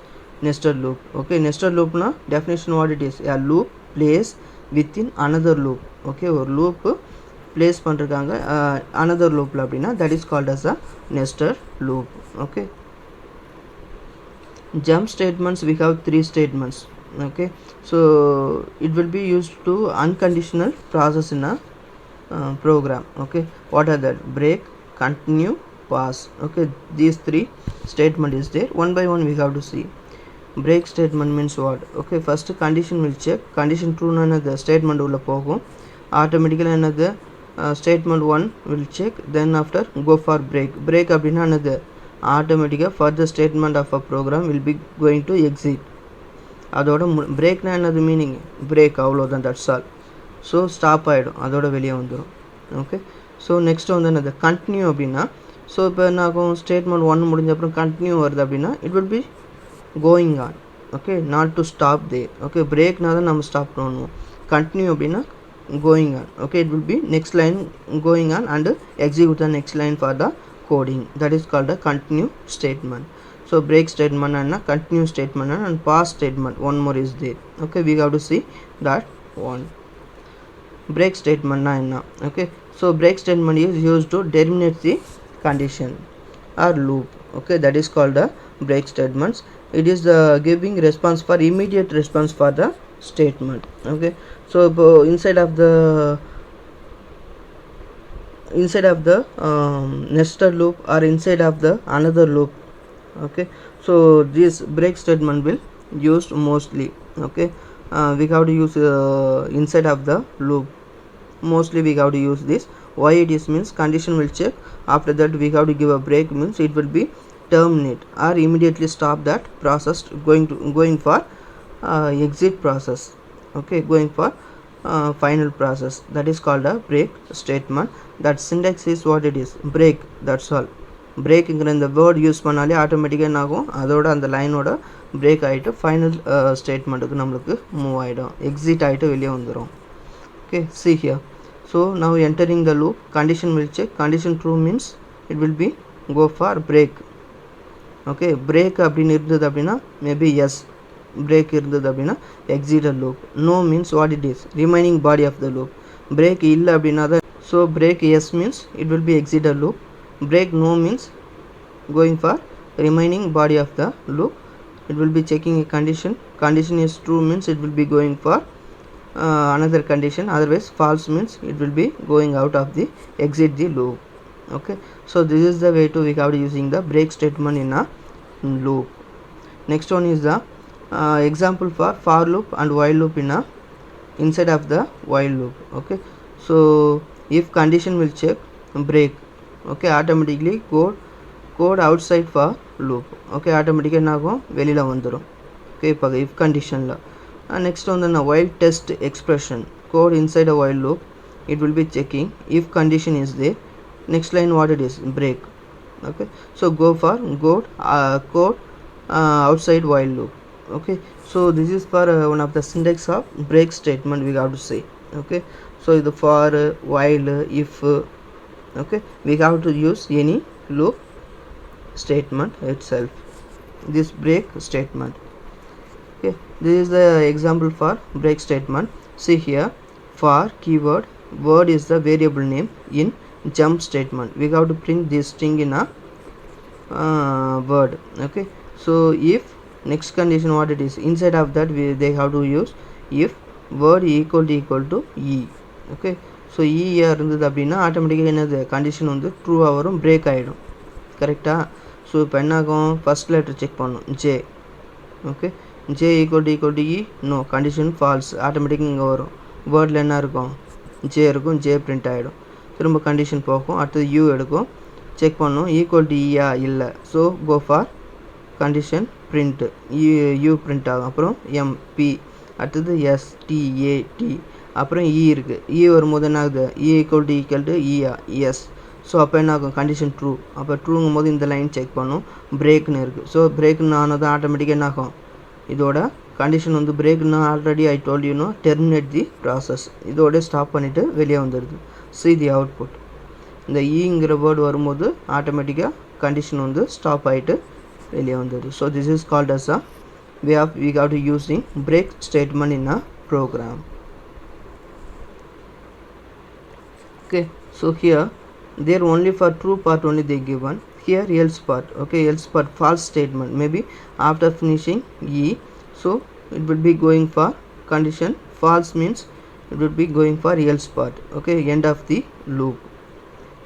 nested loop. Okay, nested loop na definition what it is, a loop placed within another loop. Okay, or loop place பண்ணிருக்காங்க another loopல அப்படின்னா that is called as a nested loop. Okay, jump statements, we have 3 statements. Okay, so it will be used to unconditional process in a program. Okay, what are that? Break, continue, pass. Okay, these 3 statement is there. One by one we have to see. Break statement means what? Okay, first condition will check, condition true na another statement ulla pogum, automatically another statement 1 will check, then after go for break. Break அப்படினா another automatically further statement of a program will be going to exit. அதோட break na another meaning break, அவ்வளவுதான், that's all. So stop ஆகிடும், அதோட வெளியே வந்துடும். Okay, so next வந்து என்னது, continue அப்படின்னா, ஸோ இப்போ என்ன ஆகும், ஸ்டேட்மெண்ட் 1 முடிஞ்ச அப்புறம் கண்டினியூ வருது அப்படின்னா it will be going on. Okay, not to stop there. Okay, பிரேக்னா தான் நம்ம ஸ்டாப் பண்ணுவோம். கண்டினியூ அப்படின்னா going on. Okay, it will be next line going on and execute the next line for the coding. That is called a continue statement. So break statement and continue statement and pass statement one more is there. Okay, we have to see that one. Break statement na enna. Okay, so break statement is used to terminate the condition or loop. Okay, that is called the break statements. It is the giving response for immediate response for the statement. Okay, so inside of the nested loop or inside of the another loop. Okay, so this break statement will used mostly. Okay, we have to use inside of the loop mostly. We have to use this. Why it is means condition will check, after that we have to give a break, means it will be terminate or immediately stop that process going for exit process. Okay, going for final process. That is called a break statement. That syntax is what it is, break, that's all. பிரேக்குங்கிற இந்த word use பண்ணாலே ஆட்டோமேட்டிக்காக என்ன ஆகும், அதோட அந்த லைனோட break ஆகிட்டு final ஸ்டேட்மெண்ட்டுக்கு நம்மளுக்கு move ஆகிடும், எக்ஸிட் ஆகிட்டு வெளியே வந்துடும். Okay, see here. So now entering the loop, condition will check, condition true means it will be go for break. Okay, break அப்படின்னு இருந்தது அப்படின்னா மேபி எஸ், பிரேக் இருந்தது அப்படின்னா exit loop. No means what it is, remaining body of the loop. Break இல்லை அப்படின்னா தான், so break yes means it will be exit loop. Break no means going for remaining body of the loop. It will be checking a condition. Condition is true means it will be going for another condition, otherwise false means it will be going out of the exit the loop. Okay, so this is the way to we have using the break statement in a loop. Next one is the example for loop and while loop in a inside of the while loop. Okay, so if condition will check break, okay, automatically code outside for loop. Okay, automatically என்ன ஆகும், வெளியில் வந்துடும். Okay, இப்போ if conditionல next வந்து என்ன, while test expression code inside a while loop, it will be checking if condition is there, next line what it is, break. Okay, so go for code outside while loop. Okay, so this is for one of the syntax of break statement we have to say. Okay, so the for while if. Okay, we have to use any loop statement itself, this break statement. Okay, this is the example for break statement. See here, for keyword, word is the variable name in jump statement. We have to print this string in a word. Okay, so if next condition what it is, inside of that they have to use if word equal to e. Okay, so ER இருந்தது அப்படின்னா ஆட்டோமேட்டிக்காக என்னது, condition வந்து ட்ரூவாக வரும், break ஆகிடும். கரெக்டாக? So இப்போ என்ன ஆகும், ஃபஸ்ட் லெட்டர் செக் பண்ணணும், J. Okay, J equal to E, no, condition false, ஆட்டோமேட்டிக்காக இங்கே வரும். வேர்டில் என்ன இருக்கும், ஜே இருக்கும், ஜே பிரிண்ட் ஆகிடும். திரும்ப கண்டிஷன் போகும், அடுத்தது யூ எடுக்கும், செக் பண்ணணும், ஈக்குவல் டு இயா இல்லை, so go for condition print, U print ஆகும். அப்புறம் எம்பி, அடுத்தது எஸ்டிஏடி, அப்புறம் இ இருக்குது, இ வரும்போது என்ன ஆகுது, இ ஈக்குவல் டு இயா, எஸ். ஸோ அப்போ என்ன ஆகும், கண்டிஷன் ட்ரூ. அப்போ ட்ரூங்கும் போது இந்த லைன் செக் பண்ணும், பிரேக்குன்னு இருக்குது. ஸோ பிரேக்குன்னு ஆனது ஆட்டோமேட்டிக்காக என்ன ஆகும், இதோட கண்டிஷன் வந்து பிரேக்குன்னா already I told you no terminate the process, இதோட ஸ்டாப் பண்ணிவிட்டு வெளியே வந்துடுது. See the output. இந்த ஈங்கிற வேர்டு வரும்போது ஆட்டோமேட்டிக்காக கண்டிஷன் வந்து ஸ்டாப் ஆகிட்டு வெளியே வந்துடுது. So this is called as a we have to using break statement in a program. Okay, so here there only for true part only they given, here else part. Okay, else part false statement, maybe after finishing e, so it will be going for condition false, means it will be going for else part. Okay, end of the loop,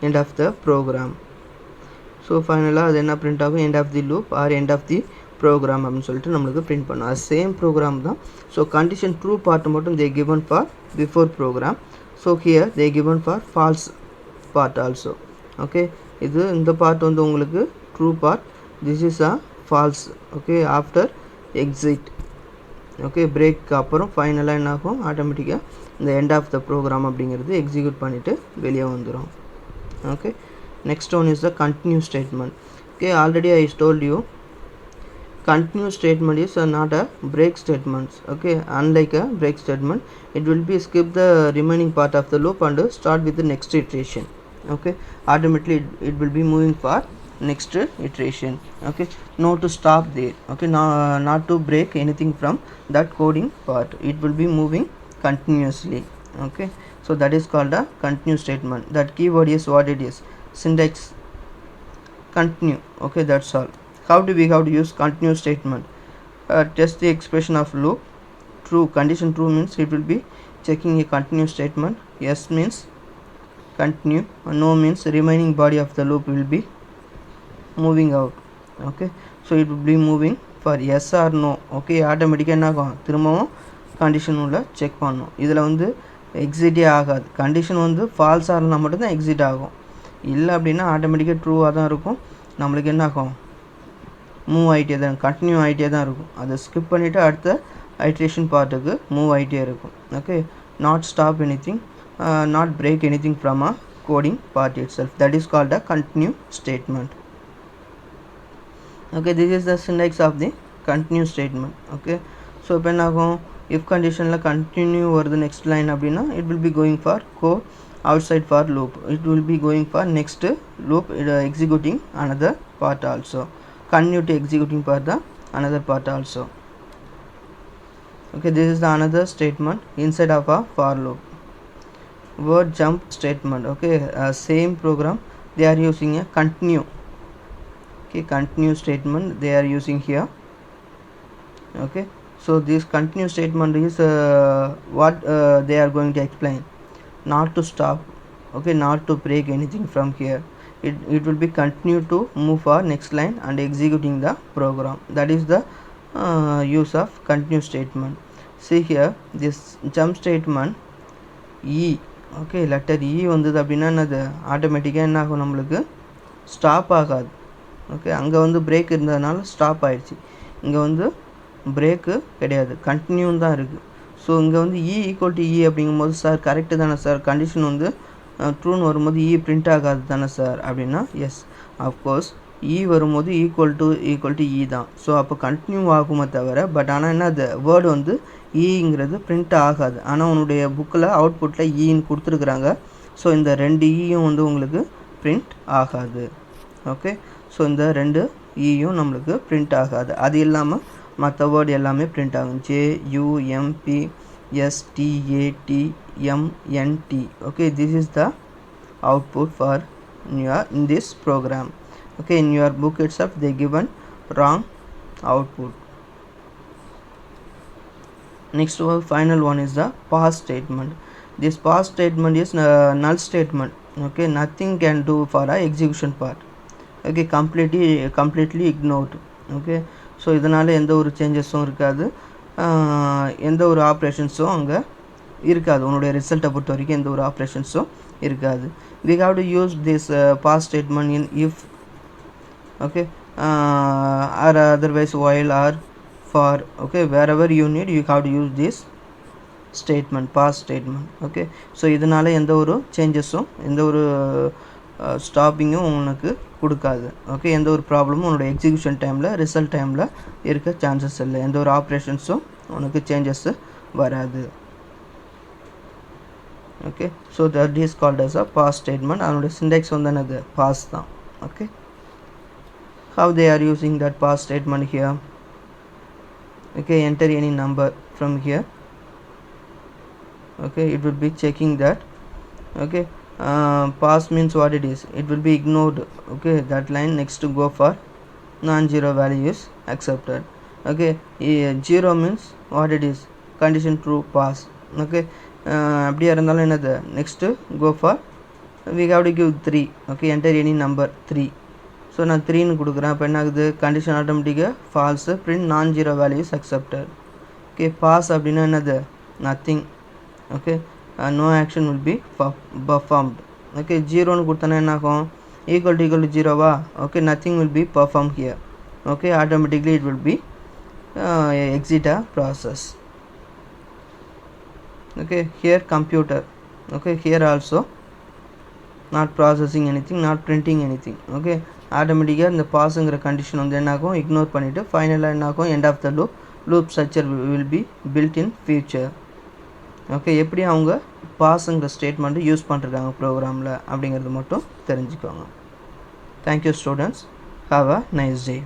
end of the program. So ஃபைனலாக அது என்ன print ஆகும், end of the loop or end of the program அப்படின்னு சொல்லிட்டு நம்மளுக்கு print பண்ணும். அது same program தான். ஸோ கண்டிஷன் ட்ரூ பார்ட் மட்டும் they given for before program. So here they given for false part also. Okay, இது இந்த பார்ட் வந்து உங்களுக்கு true part, this is a false. Okay, after exit. Okay, break அப்புறம் ஃபைனலாக என்ன ஆகும், ஆட்டோமேட்டிக்காக இந்த எண்ட் ஆஃப் த ப்ரோக்ராம் அப்படிங்கிறது எக்ஸிக்யூட் பண்ணிவிட்டு வெளியே வந்துடும். Okay, next one is the continue statement. Okay, already I told you continue statement is not a break statement. Okay, unlike a break statement, it will be skip the remaining part of the loop and start with the next iteration. Okay, automatically it will be moving for next iteration. Okay, no to stop there. Okay, not to break anything from that coding part, it will be moving continuously. Okay, so that is called a continue statement. That keyword is what it is, syntax continue. Okay, that's all. How do we have to use continue statement? Test the expression of loop. True, condition true means it will be checking a continue statement. Yes means continue, no means remaining body of the loop will be moving out. Okay, so it will be moving for yes or no. Okay, automatically என்ன ஆகும், திரும்பவும் condition உள்ள check பண்ணும். இதில் வந்து எக்ஸிட்டே ஆகாது, condition வந்து ஃபால்ஸாக இருந்தால் மட்டும்தான் எக்ஸிட் ஆகும். இல்லை அப்படின்னா ஆட்டோமேட்டிக்காக ட்ரூவாக தான் இருக்கும். நம்மளுக்கு என்ன ஆகும், மூவ் ஆகிட்டே தான், கண்டினியூ ஆகிட்டே தான் இருக்கும். அதை ஸ்கிப் பண்ணிவிட்டு அடுத்த ஐட்ரேஷன் பார்ட்டுக்கு மூவ் ஆகிட்டே இருக்கும். Okay, not stop anything, not break anything from a coding part itself. That is called a continue statement. Okay, this is the syntax of the continue statement. Okay, so இப்போ என்ன ஆகும், if கண்டிஷனில் continue வருது next line அப்படின்னா it will be going for outside for loop, it will be going for next loop, executing another part also, continue to executing for the another part also. Okay, this is the another statement inside of a for loop. Word jump statement. Okay, same program they are using a continue. Okay, continue statement they are using here. Okay, so this continue statement is what they are going to explain, not to stop. Okay, not to break anything from here, it will be continue to move for next line and executing the program. That is the use of continue statement. See here this jump statement e. Okay, letter e வந்தது அப்படின்னா என்னது, ஆட்டோமேட்டிக்காக என்ன ஆகும், நம்மளுக்கு stop ஆகாது. Okay, அங்கே வந்து பிரேக் இருந்ததுனால ஸ்டாப் ஆயிடுச்சு, இங்கே வந்து பிரேக்கு கிடையாது, கண்டினியூன்னு தான் இருக்குது. ஸோ இங்கே வந்து இ ஈக்குவல் டு இ அப்படிங்கும்போது சார் கரெக்டு தானே சார், கண்டிஷன் வந்து ட்ரூன்னு வரும்போது இ பிரிண்ட் ஆகாது தானே சார் அப்படின்னா, எஸ் அஃப்கோர்ஸ் இ வரும்போது ஈக்குவல் டு இ தான். ஸோ அப்போ கண்டினியூ ஆகுமே தவிர, பட் ஆனால் என்ன, அது வேர்டு வந்து ஈங்கிறது பிரிண்ட் ஆகாது. ஆனால் உன்னுடைய புக்கில் அவுட்புட்டில் ஈன்னு கொடுத்துருக்குறாங்க. ஸோ இந்த ரெண்டு ஈயும் வந்து உங்களுக்கு பிரிண்ட் ஆகாது. ஓகே, ஸோ இந்த ரெண்டு ஈயும் நம்மளுக்கு பிரிண்ட் ஆகாது. அது இல்லாமல் மற்ற வேர்டு எல்லாமே பிரிண்ட் ஆகும், JUMPSTATMNT. Okay, this is the output for in this program. Okay, in your book itself they given wrong output. Next one, final one is the pause statement. This pause statement is null statement. Okay, nothing can do for a execution part. Okay, completely ignored. Okay, so இதனால் எந்த ஒரு சேஞ்சஸும் இருக்காது, எந்த ஒரு ஆப்ரேஷன்ஸும் அங்கே இருக்காது. உன்னுடைய ரிசல்ட்டை பொறுத்த வரைக்கும் எந்த ஒரு ஆப்ரேஷன்ஸும் இருக்காது. we have to use this pause statement in if. Okay, or otherwise while or for. Okay, wherever you need you have to use this statement, pass statement. Okay, so இதனால் எந்த ஒரு சேஞ்சஸும் எந்த ஒரு ஸ்டாப்பிங்கும் உங்களுக்கு கொடுக்காது. ஓகே, எந்த ஒரு ப்ராப்ளமும் உன்னோட எக்ஸிக்யூஷன் டைமில் ரிசல்ட் டைமில் இருக்க சான்சஸ் இல்லை. எந்த ஒரு ஆப்ரேஷன்ஸும் உனக்கு சேஞ்சஸ்ஸு வராது. Okay, so that is called as a pass statement. அதனுடைய சிண்டெக்ஸ் வந்து என்னது, பாஸ் தான். Okay, how they are using that pass statement here. Okay, enter any number from here. Okay, it will be checking that. Okay, pass means what it is, it will be ignored. Okay, that line next to go for non-zero value is accepted. Okay, 0 means what it is, condition true, pass. Okay, அப்படியே இருந்தாலும் என்னது, next go for, we have to give 3. Okay, enter any number 3. So நான் 3ன்னு கொடுக்குறேன். அப்போ என்ன ஆகுது, condition ஆட்டோமேட்டிக்காக false, print non zero values accepted. Okay, pass அப்படின்னா என்னது, nothing. Okay, no action will be performed. Okay, 0ன்னு கொடுத்தோன்னா என்ன ஆகும், ஈக்குவல் டு 0வா. Okay, nothing will be perform here. Okay, automatically it will be exit a process. Okay, here computer. Okay, here also not processing anything, not printing anything. Okay, ஆட்டோமேட்டிக்காக இந்த பாஸுங்கிற condition வந்து என்ன ஆகும், இக்னோர் பண்ணிவிட்டு ஃபைனலாக என்ன ஆகும், end of the loop structure will be built in future. Okay, எப்படி அவங்க பாஸுங்கிற ஸ்டேட்மெண்ட்டு யூஸ் பண்ணிருக்காங்க ப்ரோக்ராமில் அப்படிங்கிறது மட்டும் தெரிஞ்சுக்கோங்க. Thank you students, have a nice day.